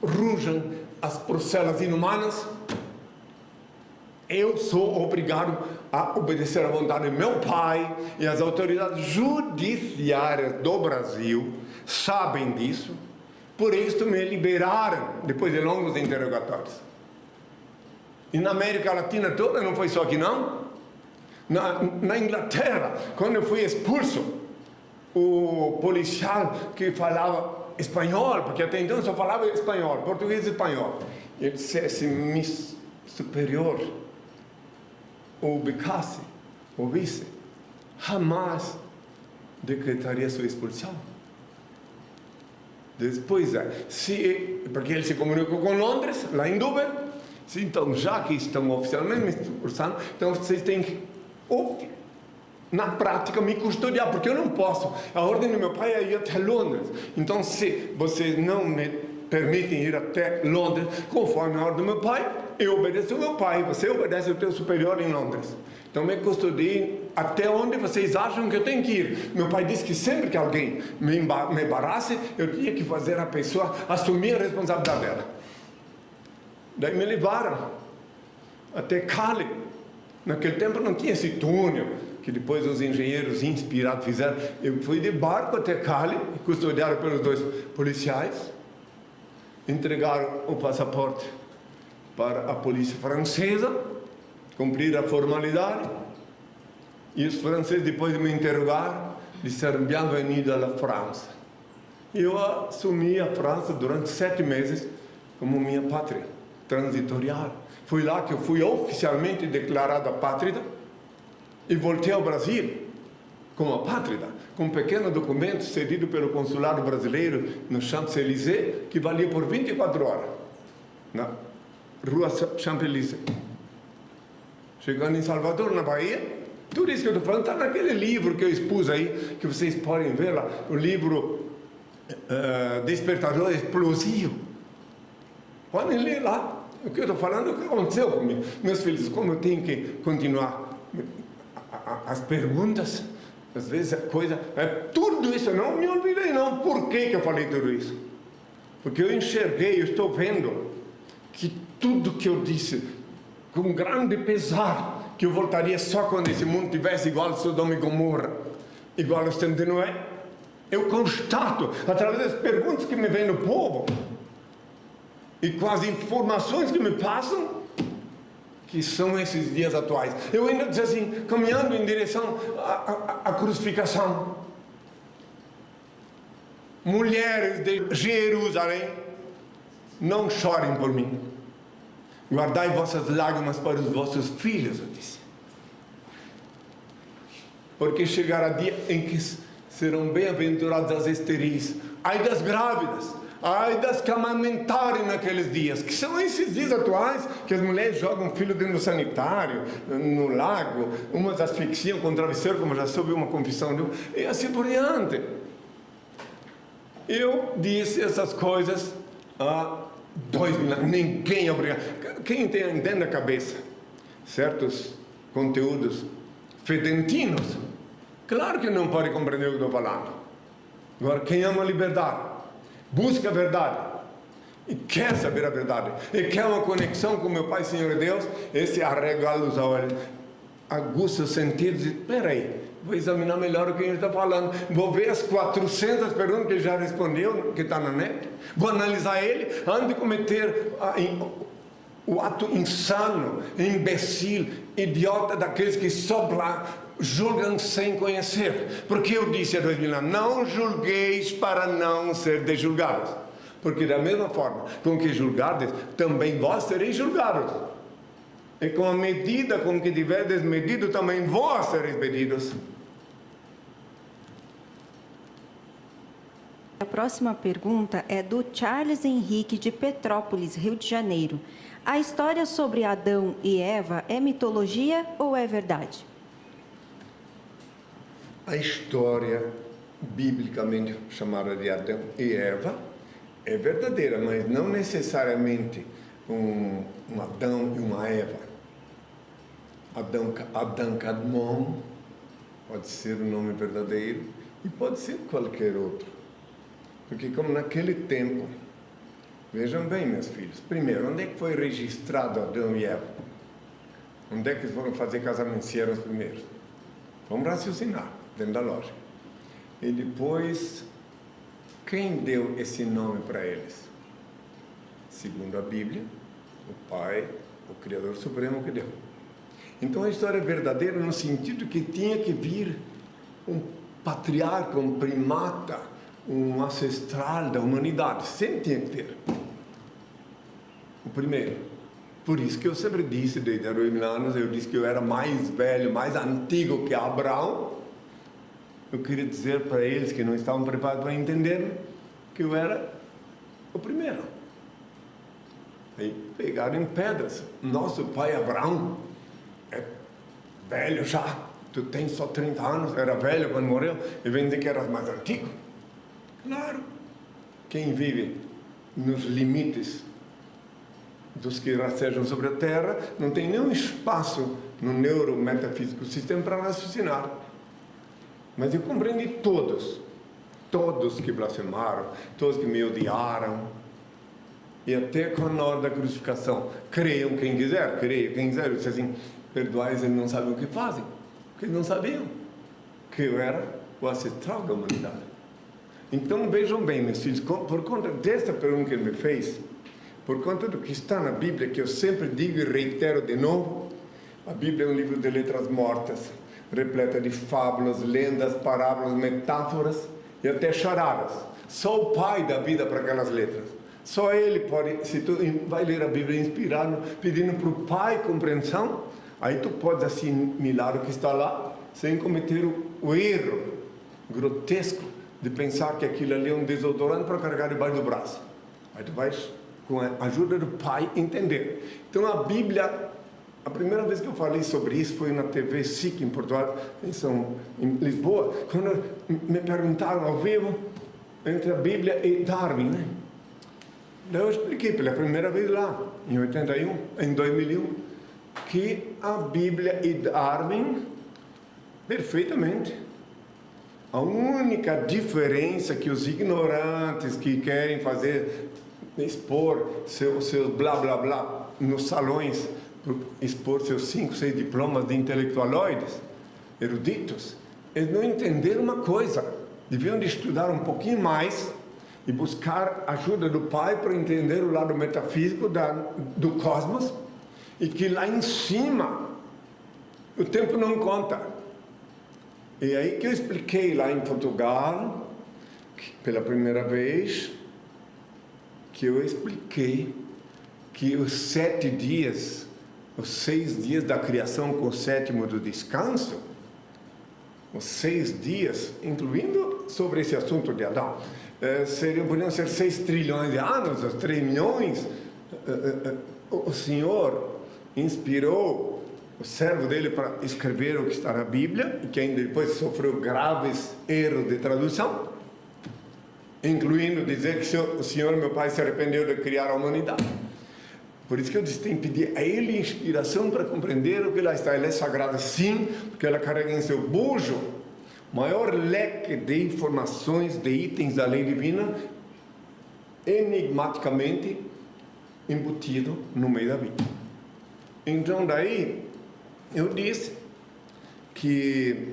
S2: rugem as porcelas inumanas. Eu sou obrigado a obedecer à vontade do meu Pai, e as autoridades judiciárias do Brasil sabem disso, por isso me liberaram depois de longos interrogatórios. E na América Latina toda, não foi só aqui não. Na Inglaterra, quando eu fui expulso, o policial que falava espanhol, porque até então só falava espanhol, português e espanhol, ele disse, Miss Superior, o Becassi, o vice, jamais decretaria sua expulsão. Depois, porque ele se comunicou com Londres, lá em Dover. Então, já que estão oficialmente me expulsando, então vocês têm que, na prática, me custodiar, porque eu não posso. A ordem do meu pai é ir até Londres. Então, se vocês não me permitem ir até Londres, conforme a ordem do meu pai, eu obedeço ao meu pai, você obedece ao teu superior em Londres. Então, me custodiem até onde vocês acham que eu tenho que ir. Meu pai disse que sempre que alguém me embarasse, eu tinha que fazer a pessoa assumir a responsabilidade dela. Daí me levaram até Cali. Naquele tempo não tinha esse túnel que depois os engenheiros inspirados fizeram. Eu fui de barco até Cali, custodiado pelos dois policiais, entregaram o passaporte para a polícia francesa, cumprir a formalidade, E os franceses, depois de me interrogar, disseram bienvenido à França. E eu assumi a França durante 7 meses como minha pátria transitorial. Foi lá que eu fui oficialmente declarado apátrida e voltei ao Brasil como apátrida, com um pequeno documento cedido pelo consulado brasileiro no Champs-Élysées, que valia por 24 horas, na rua Champs-Élysées. Chegando em Salvador, na Bahia, tudo isso que eu estou falando está naquele livro que eu expus aí, que vocês podem ver lá, o livro Despertador Explosivo. Podem ler lá. O que eu estou falando é o que aconteceu comigo. Meus filhos, como eu tenho que continuar as perguntas, às vezes a coisa... tudo isso, eu não me olvidei não. Por que eu falei tudo isso? Porque eu enxerguei, eu estou vendo que tudo que eu disse, com grande pesar, que eu voltaria só quando esse mundo tivesse igual a Sodoma e Gomorra, igual a Sodoma de Noé, eu constato, através das perguntas que me vêm do povo, e com as informações que me passam, que são esses dias atuais. Eu ainda disse assim, caminhando em direção à crucificação. Mulheres de Jerusalém, não chorem por mim. Guardai vossas lágrimas para os vossos filhos, eu disse. Porque chegará dia em que serão bem-aventuradas as esteris, ai das grávidas, ai das que amamentarem naqueles dias, que são esses dias atuais, que as mulheres jogam o filho dentro do sanitário, no lago, umas asfixiam com o travesseiro, como já soube uma confissão, e assim por diante. Eu disse essas coisas há 2000 anos, ninguém é obrigado. Quem tem na cabeça certos conteúdos fedentinos, claro que não pode compreender o que estou falando. Agora, quem ama a liberdade, busca a verdade e quer saber a verdade e quer uma conexão com meu Pai, Senhor e Deus, esse arregala os olhos, aguça os sentidos e espera aí, vou examinar melhor o que ele está falando, vou ver as 400 perguntas que ele já respondeu, que está na net, vou analisar ele antes de cometer o ato insano, imbecil, idiota daqueles que só julgam sem conhecer. Porque eu disse há 2000 anos, não julgueis para não ser desjulgados, porque da mesma forma com que julgardes, também vós sereis julgados, e com a medida com que tiverdes medido, também vós sereis medidos.
S3: A próxima pergunta é do Charles Henrique de Petrópolis, Rio de Janeiro. A história sobre Adão e Eva é mitologia ou é verdade?
S2: A história biblicamente chamada de Adão e Eva é verdadeira, mas não necessariamente um Adão e uma Eva. Adão Kadmon pode ser o nome verdadeiro e pode ser qualquer outro. Porque como naquele tempo, vejam bem, meus filhos, primeiro, onde é que foi registrado Adão e Eva? Onde é que eles foram fazer casamento, se eram os primeiros? Vamos raciocinar dentro da lógica. E depois, quem deu esse nome para eles? Segundo a Bíblia, o Pai, o Criador Supremo que deu. Então a história é verdadeira no sentido que tinha que vir um patriarca, um primata, um ancestral da humanidade. Sempre tinha que ter. O primeiro. Por isso que eu sempre disse, desde há 2000 anos, eu disse que eu era mais velho, mais antigo que Abraão. Eu queria dizer para eles que não estavam preparados para entender que eu era o primeiro. Aí pegaram em pedras. Nosso pai Abraão é velho já. Tu tens só 30 anos, era velho quando morreu, e vem dizer que eras mais antigo. Claro. Quem vive nos limites dos que rastejam sobre a Terra não tem nenhum espaço no neurometafísico sistema para raciocinar. Mas eu compreendi todos que blasfemaram, todos que me odiaram, e até quando na hora da crucificação, creiam quem quiser, quem quiser, eu disse assim, perdoais, eles não sabem o que fazem, porque eles não sabiam que eu era o ancestral da humanidade. Então vejam bem, meus filhos, por conta desta pergunta que ele me fez, por conta do que está na Bíblia, que eu sempre digo e reitero de novo, a Bíblia é um livro de letras mortas. repleta de fábulas, lendas, parábolas, metáforas e até charadas. Só o pai dá vida para aquelas letras. Só ele pode, se tu vai ler a Bíblia inspirado, pedindo para o pai compreensão, aí tu podes assimilar o que está lá, sem cometer o erro grotesco de pensar que aquilo ali é um desodorante para carregar debaixo do braço. Aí tu vais, com a ajuda do pai, entender. Então a Bíblia, a primeira vez que eu falei sobre isso foi na TV SIC em Portugal, em Lisboa, quando me perguntaram ao vivo entre a Bíblia e Darwin, né? Daí eu expliquei pela primeira vez lá, em 2001, que a Bíblia e Darwin, perfeitamente, a única diferença que os ignorantes que querem expor seus blá blá blá nos salões, expor seus 5, 6 diplomas de intelectualoides, eruditos, eles não entenderam uma coisa, deviam de estudar um pouquinho mais e buscar ajuda do pai para entender o lado metafísico do cosmos, e que lá em cima o tempo não conta. E aí que eu expliquei lá em Portugal, pela primeira vez, que eu expliquei que os 7 dias, os 6 dias da criação com o 7º do descanso, os 6 dias, incluindo sobre esse assunto de Adão, poderiam ser 6 trilhões de anos, os 3 milhões. O Senhor inspirou o servo dele para escrever o que está na Bíblia, e que ainda depois sofreu graves erros de tradução, incluindo dizer que o Senhor, meu pai, se arrependeu de criar a humanidade. Por isso que eu disse, tem que pedir a ele inspiração para compreender o que lá está. Ela é sagrada sim, porque ela carrega em seu bujo o maior leque de informações, de itens da lei divina, enigmaticamente embutido no meio da Bíblia. Então daí eu disse que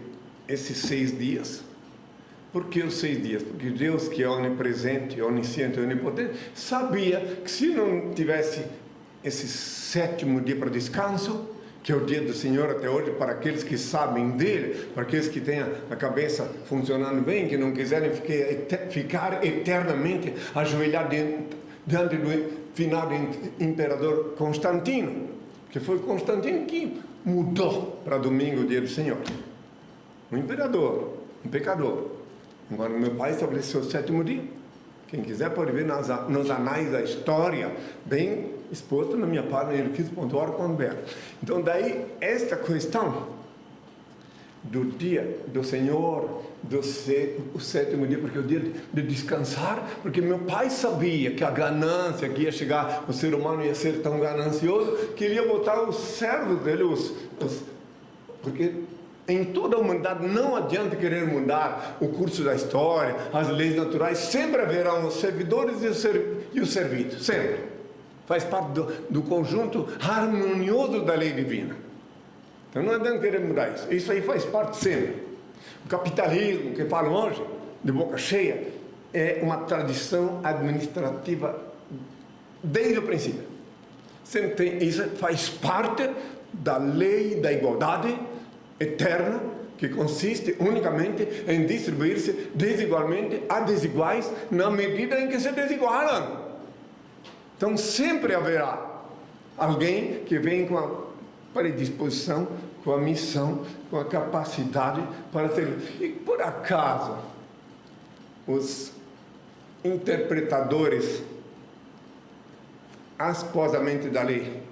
S2: esses 6 dias, por que os 6 dias? Porque Deus, que é onipresente, onisciente, onipotente, sabia que se não tivesse esse 7º dia para descanso, que é o dia do Senhor até hoje, para aqueles que sabem dele, para aqueles que têm a cabeça funcionando bem, que não quiserem ficar eternamente ajoelhados diante do finado imperador Constantino, que foi Constantino que mudou para domingo, o dia do Senhor. Um imperador, um pecador. Agora, meu pai estabeleceu o 7º dia. Quem quiser pode ver nos anais da história, bem exposto na minha página, elquis.org.br. Então, daí, esta questão do dia do Senhor, o 7º dia, porque é o dia de descansar, porque meu pai sabia que a ganância que ia chegar, o ser humano ia ser tão ganancioso, que ele ia botar os servos dele, porque em toda a humanidade não adianta querer mudar o curso da história, as leis naturais, sempre haverão os servidores e os servidos, sempre. Faz parte do conjunto harmonioso da lei divina. Então não adianta querer mudar isso. Isso aí faz parte sempre. O capitalismo que falam hoje, de boca cheia, é uma tradição administrativa desde o princípio. Isso faz parte da lei da igualdade eterna, que consiste unicamente em distribuir-se desigualmente a desiguais na medida em que se desigualam. Então sempre haverá alguém que vem com a predisposição, com a missão, com a capacidade para ser. E por acaso os interpretadores asposamente da lei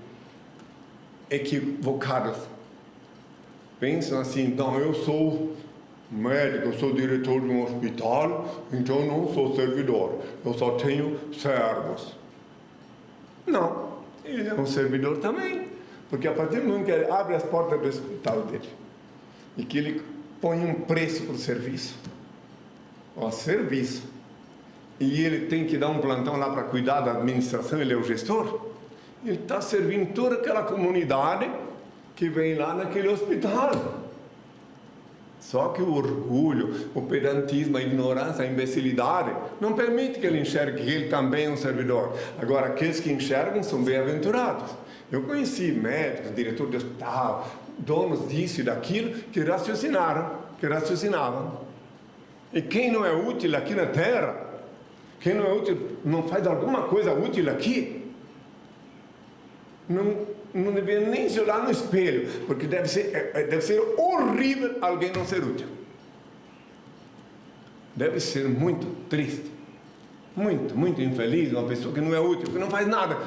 S2: equivocados pensam assim: não, eu sou médico, eu sou diretor de um hospital, então eu não sou servidor, eu só tenho servos. Não, ele é um servidor também, porque a partir do momento que ele abre as portas do hospital dele e que ele põe um preço para o serviço, e ele tem que dar um plantão lá para cuidar da administração, ele é o gestor, ele está servindo toda aquela comunidade que vem lá naquele hospital. Só que o orgulho, o pedantismo, a ignorância, a imbecilidade não permite que ele enxergue que ele também é um servidor. Agora, aqueles que enxergam são bem-aventurados. Eu conheci médicos, diretor de hospital, donos disso e daquilo que raciocinavam. E quem não é útil aqui na Terra, quem não é útil, não faz alguma coisa útil aqui, não deveria nem se olhar no espelho, porque deve ser horrível alguém não ser útil. Deve ser muito triste, muito infeliz uma pessoa que não é útil, que não faz nada.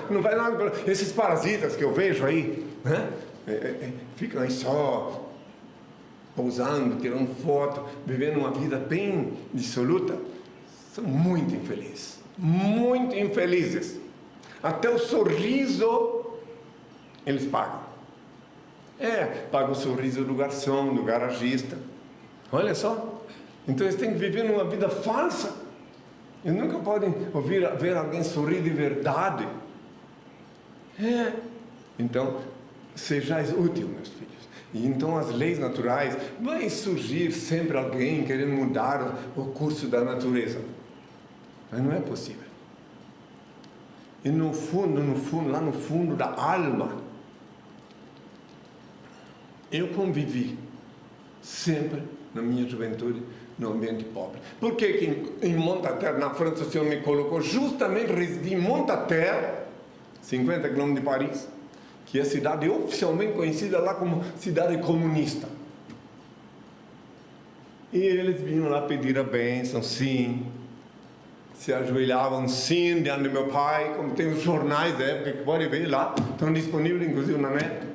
S2: Esses parasitas que eu vejo aí, né? Ficam aí só pousando, tirando foto, vivendo uma vida bem dissoluta, são muito infelizes. Até o sorriso eles pagam. Pagam o sorriso do garçom, do garagista. Olha só. Então eles têm que viver numa vida falsa. Eles nunca podem ver alguém sorrir de verdade. Então, sejais útil, meus filhos. E então as leis naturais, vai surgir sempre alguém querendo mudar o curso da natureza. Mas não é possível. E no fundo, lá no fundo da alma, eu convivi sempre, na minha juventude, no ambiente pobre. Por que em Montaterre, na França, o Senhor me colocou justamente, residi em Montaterre, 50 km de Paris, que é a cidade oficialmente conhecida lá como cidade comunista. E eles vinham lá pedir a bênção, sim, se ajoelhavam, sim, diante do meu pai, como tem os jornais da época que pode ver lá, estão disponíveis inclusive na net.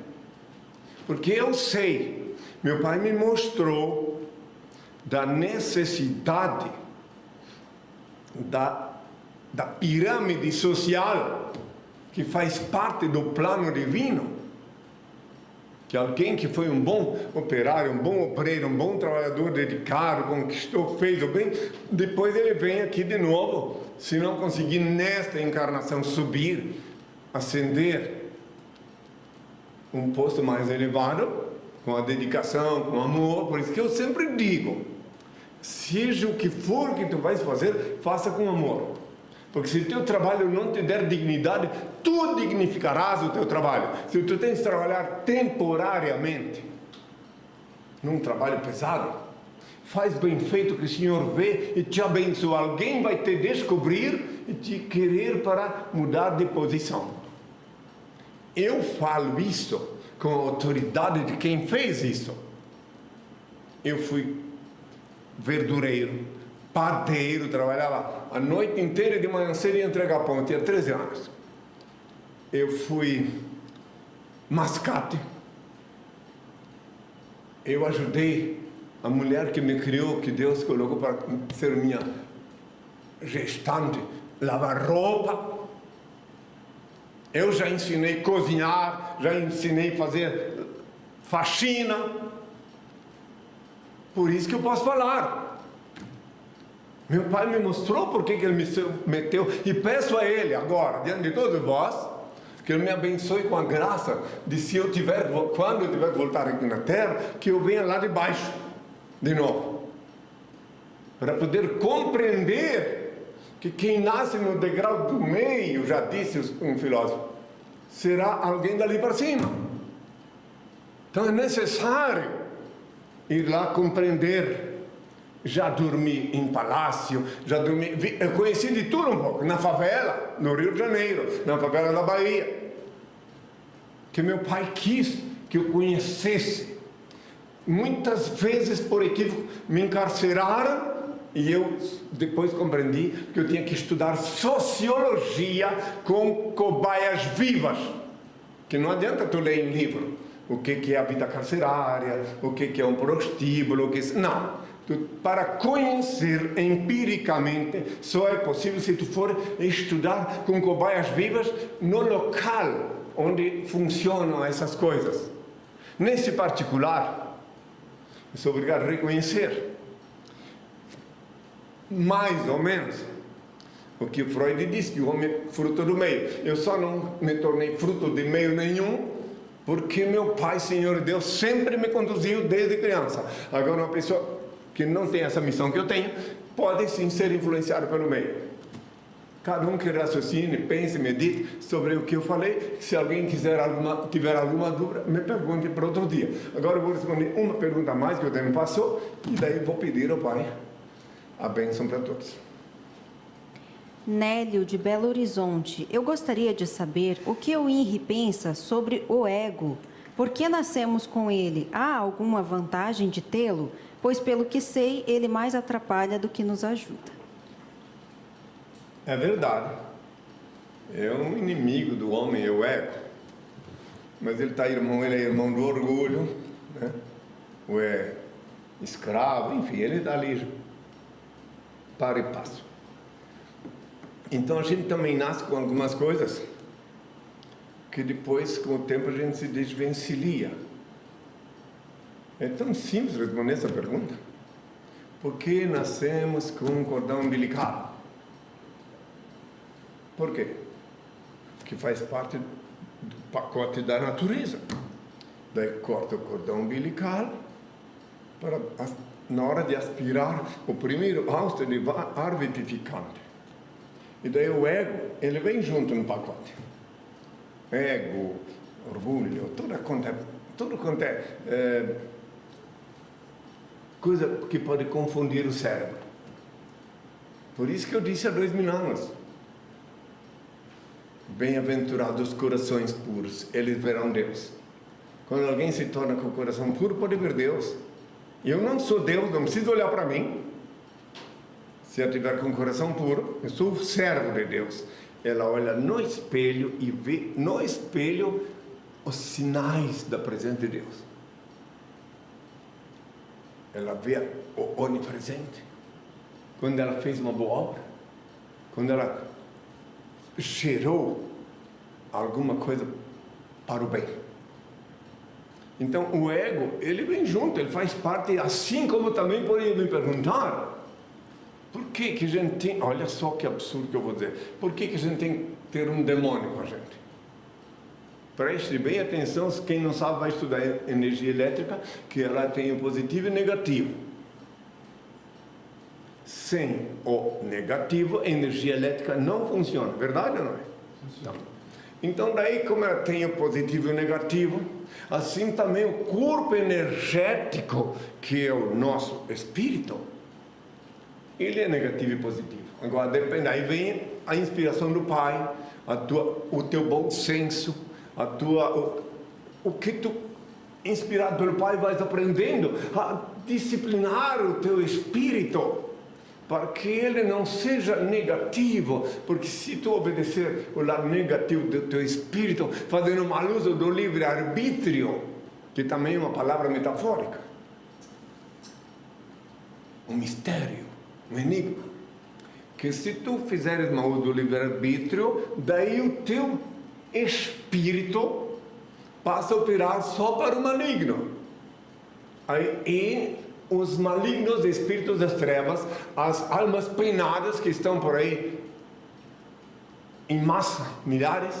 S2: Porque eu sei, meu pai me mostrou da necessidade da pirâmide social que faz parte do plano divino, que alguém que foi um bom operário, um bom obreiro, um bom trabalhador dedicado, conquistou, fez o bem, depois ele vem aqui de novo, se não conseguir nesta encarnação subir, ascender um posto mais elevado, com a dedicação, com o amor. Por isso que eu sempre digo, seja o que for que tu vais fazer, faça com amor. Porque se o teu trabalho não te der dignidade, tu dignificarás o teu trabalho. Se tu tens de trabalhar temporariamente, num trabalho pesado, faz bem feito, que o Senhor vê e te abençoa. Alguém vai te descobrir e te querer para mudar de posição. Eu falo isso com a autoridade de quem fez isso. Eu fui verdureiro, padeiro, trabalhava a noite inteira e de manhã cedo ia entregar pão, eu tinha 13 anos. Eu fui mascate. Eu ajudei a mulher que me criou, que Deus colocou para ser minha gestante, lavar roupa. Eu já ensinei a cozinhar, já ensinei a fazer faxina. Por isso que eu posso falar. Meu pai me mostrou por que ele me meteu, e peço a ele agora, diante de todos vós, que ele me abençoe com a graça de, se eu tiver, quando eu tiver que voltar aqui na terra, que eu venha lá de baixo, de novo, para poder compreender que quem nasce no degrau do meio, já disse um filósofo, será alguém dali para cima. Então é necessário ir lá compreender. Já dormi em palácio, eu conheci de tudo um pouco, na favela, no Rio de Janeiro, na favela da Bahia, que meu pai quis que eu conhecesse. Muitas vezes, por equívoco, me encarceraram, e eu depois compreendi que eu tinha que estudar sociologia com cobaias vivas, que não adianta tu ler em livro o que é a vida carcerária, o que é um prostíbulo, não. Para conhecer empiricamente, só é possível se tu for estudar com cobaias vivas no local onde funcionam essas coisas. Nesse particular, eu sou obrigado a reconhecer, mais ou menos, o que Freud diz, que o homem é fruto do meio. Eu só não me tornei fruto de meio nenhum, porque meu pai, Senhor Deus, sempre me conduziu desde criança. Agora, uma pessoa que não tem essa missão que eu tenho, pode sim ser influenciado pelo meio. Cada um que raciocine, pense, medite sobre o que eu falei. Se alguém tiver alguma dúvida, me pergunte para outro dia. Agora eu vou responder uma pergunta a mais que o tempo passou, e daí vou pedir ao Pai a bênção para todos.
S3: Nélio, de Belo Horizonte. Eu gostaria de saber o que o INRI pensa sobre o ego. Por que nascemos com ele? Há alguma vantagem de tê-lo? Pois, pelo que sei, ele mais atrapalha do que nos ajuda.
S2: É verdade. É um inimigo do homem, é o ego. Mas ele é irmão do orgulho, né? Ou é escravo, enfim, ele está ali para e passo. Então a gente também nasce com algumas coisas que depois, com o tempo, a gente se desvencilha. É tão simples responder essa pergunta. Por que nascemos com um cordão umbilical? Por quê? Porque faz parte do pacote da natureza. Daí corta o cordão umbilical para, na hora de aspirar, o primeiro hausto de ar vivificante. E daí o ego, ele vem junto no pacote. Ego, orgulho, tudo quanto é coisa que pode confundir o cérebro. Por isso que eu disse há 2000 anos. Bem-aventurados os corações puros, eles verão Deus. Quando alguém se torna com o coração puro, pode ver Deus. Eu não sou Deus, não preciso olhar para mim. Se eu estiver com o coração puro, eu sou o servo de Deus. Ela olha no espelho e vê no espelho os sinais da presença de Deus. Ela vê o onipresente. Quando ela fez uma boa obra, quando ela cheirou alguma coisa para o bem. Então o ego, ele vem junto, ele faz parte, assim como também poderia me perguntar, por que a gente tem, olha só que absurdo que eu vou dizer, por que a gente tem que ter um demônio com a gente? Preste bem atenção, quem não sabe vai estudar energia elétrica, que ela tem o positivo e o negativo. Sem o negativo, a energia elétrica não funciona, verdade ou não é? Então daí, como ela tem o positivo e o negativo, assim também o corpo energético, que é o nosso espírito, ele é negativo e positivo. Agora depende, aí vem a inspiração do Pai, o teu bom senso, o que tu, inspirado pelo Pai, vais aprendendo a disciplinar o teu espírito, para que ele não seja negativo, porque se tu obedecer o lado negativo do teu espírito, fazendo mal uso do livre-arbítrio, que também é uma palavra metafórica, um mistério, um enigma, que se tu fizeres mal uso do livre-arbítrio, daí o teu espírito passa a operar só para o maligno. Aí, os malignos espíritos das trevas, as almas penadas que estão por aí, em massa, milhares,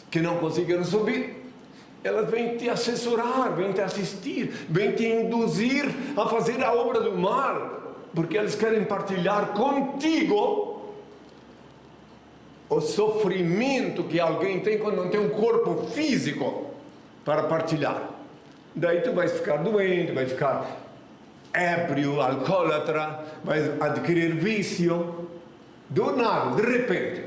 S2: que não conseguiram subir, elas vêm te assessorar, vêm te assistir, vêm te induzir a fazer a obra do mal, porque eles querem partilhar contigo o sofrimento que alguém tem quando não tem um corpo físico para partilhar. Daí tu vais ficar doente, vai ficar ébrio, alcoólatra, vai adquirir vício, do nada, de repente,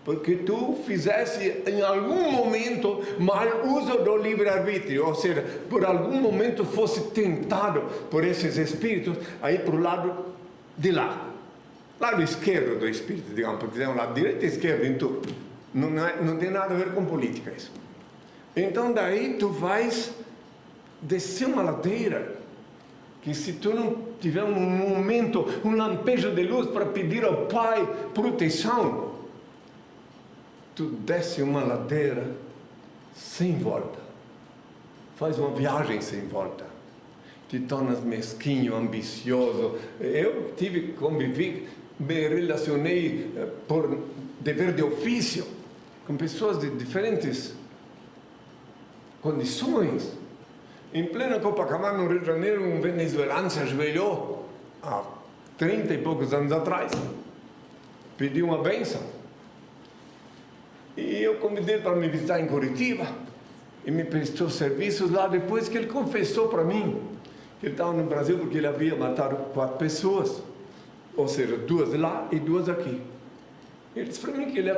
S2: porque tu fizesse em algum momento mal uso do livre-arbítrio, ou seja, por algum momento fosse tentado por esses espíritos a ir para o lado de lá, lado esquerdo do espírito, digamos, porque tem um lado direito e esquerdo em tudo, não tem nada a ver com política isso. Então daí tu vais descer uma ladeira, que se tu não tiver um momento, um lampejo de luz para pedir ao Pai proteção, tu desce uma ladeira sem volta, faz uma viagem sem volta, te tornas mesquinho, ambicioso. Eu convivi, me relacionei por dever de ofício com pessoas de diferentes condições. Em plena Copacabana, no Rio de Janeiro, um venezuelano se ajoelhou há 30 e poucos anos atrás, pedi uma bênção. E eu convidei ele para me visitar em Curitiba. E me prestou serviços lá depois que ele confessou para mim que ele estava no Brasil porque ele havia matado 4 pessoas. Ou seja, 2 lá e 2 aqui. Ele disse para mim que ele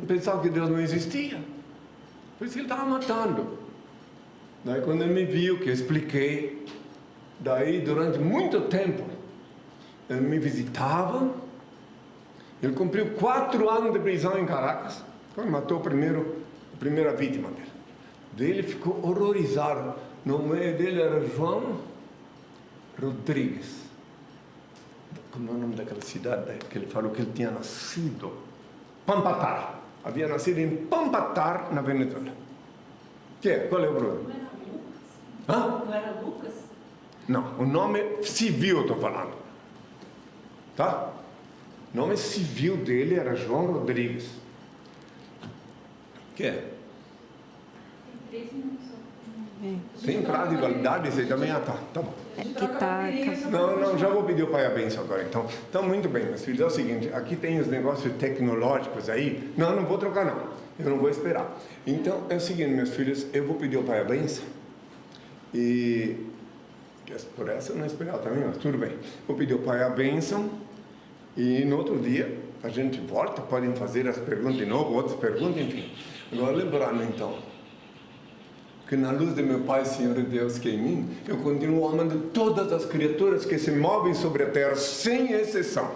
S2: pensava que Deus não existia. Por isso que ele estava matando. Daí quando ele me viu, que eu expliquei, daí durante muito tempo, ele me visitava. Ele cumpriu 4 anos de prisão em Caracas, quando matou a primeira vítima dele. Daí ele ficou horrorizado. O nome dele era João Rodrigues. Como é o nome daquela cidade que ele falou que ele tinha nascido? Pampatar. Havia nascido em Pampatar, na Venezuela. Qual é o problema?
S4: Não era Lucas?
S2: Hã?
S4: Não era Lucas?
S2: Não, o nome civil eu estou falando. Tá? O nome civil dele era João Rodrigues.
S4: Tem 3 minutos.
S2: Tem prazo de validade? Você também? Ah, tá bom. Não, já vou pedir o pai a benção agora, então. Então, muito bem, meus filhos, é o seguinte, aqui tem os negócios tecnológicos aí. Não vou trocar não, eu não vou esperar. Então, é o seguinte, meus filhos, eu vou pedir o pai a benção. E, por essa eu não esperava também, mas tudo bem. Vou pedir o pai a benção. E no outro dia, a gente volta, podem fazer as perguntas de novo, outras perguntas, enfim. Agora, lembrando então, que na luz de meu Pai, Senhor e Deus, que é em mim, eu continuo amando todas as criaturas que se movem sobre a terra, sem exceção.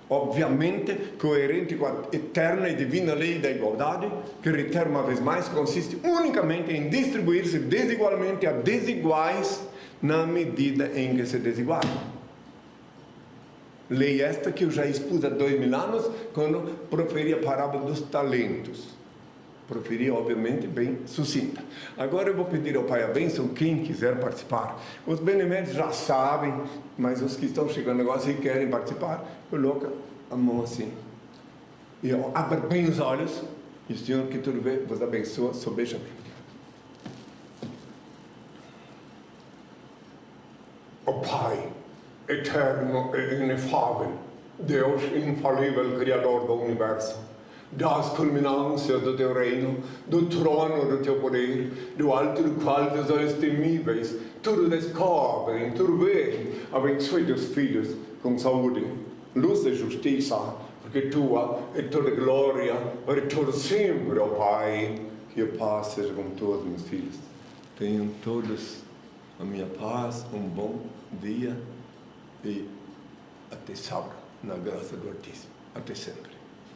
S2: Obviamente, coerente com a eterna e divina lei da igualdade, que, reitero uma vez mais, consiste unicamente em distribuir-se desigualmente a desiguais na medida em que se desigualam. Lei esta que eu já expus há 2000 anos, quando proferi a parábola dos talentos. Proferi, obviamente, bem sucinta. Agora eu vou pedir ao Pai a bênção, quem quiser participar. Os beneméritos já sabem, mas os que estão chegando agora, se querem participar, coloca a mão assim. E abre bem os olhos, e o Senhor que tudo vê, vos abençoa, sobeja bem. Ó Pai, eterno e inefável, Deus infalível, Criador do Universo, das culminâncias do teu reino, do trono do teu poder, do alto do qual teus olhos temíveis tudo descobrem, tudo veem. Abençoe teus filhos com saúde, luz e justiça, porque tua é toda glória, para todo sempre, ó Pai. Que a paz seja com todos meus filhos. Tenham todos a minha paz, um bom dia e até sábado, na graça do Altíssimo. Até sempre.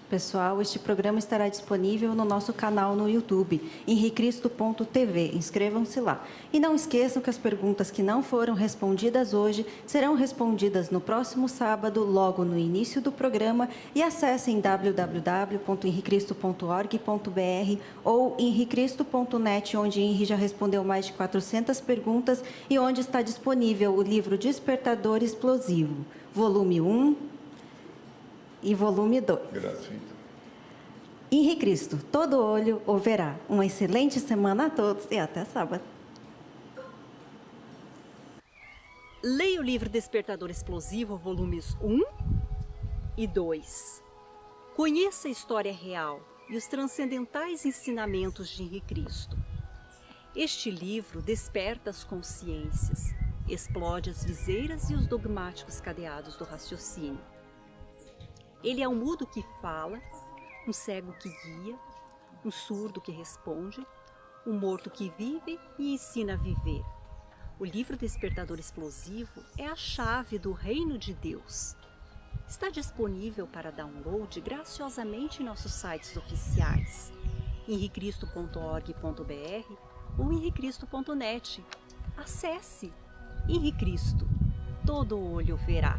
S3: Pessoal, este programa estará disponível no nosso canal no YouTube, henricristo.tv. Inscrevam-se lá. E não esqueçam que as perguntas que não foram respondidas hoje serão respondidas no próximo sábado, logo no início do programa. E acessem www.henricristo.org.br ou henricristo.net, onde Henri já respondeu mais de 400 perguntas e onde está disponível o livro Despertador Explosivo, volume 1, e volume 2.
S2: Gratuito.
S3: Henri Cristo, todo olho o verá. Uma excelente semana a todos e até sábado.
S5: Leia o livro Despertador Explosivo, volumes 1 e 2. Conheça a história real e os transcendentais ensinamentos de Henri Cristo. Este livro desperta as consciências, explode as viseiras e os dogmáticos cadeados do raciocínio. Ele é um mudo que fala, um cego que guia, um surdo que responde, um morto que vive e ensina a viver. O livro Despertador Explosivo é a chave do reino de Deus. Está disponível para download graciosamente em nossos sites oficiais, henricristo.org.br ou henricristo.net. Acesse! Henri Cristo, todo olho verá.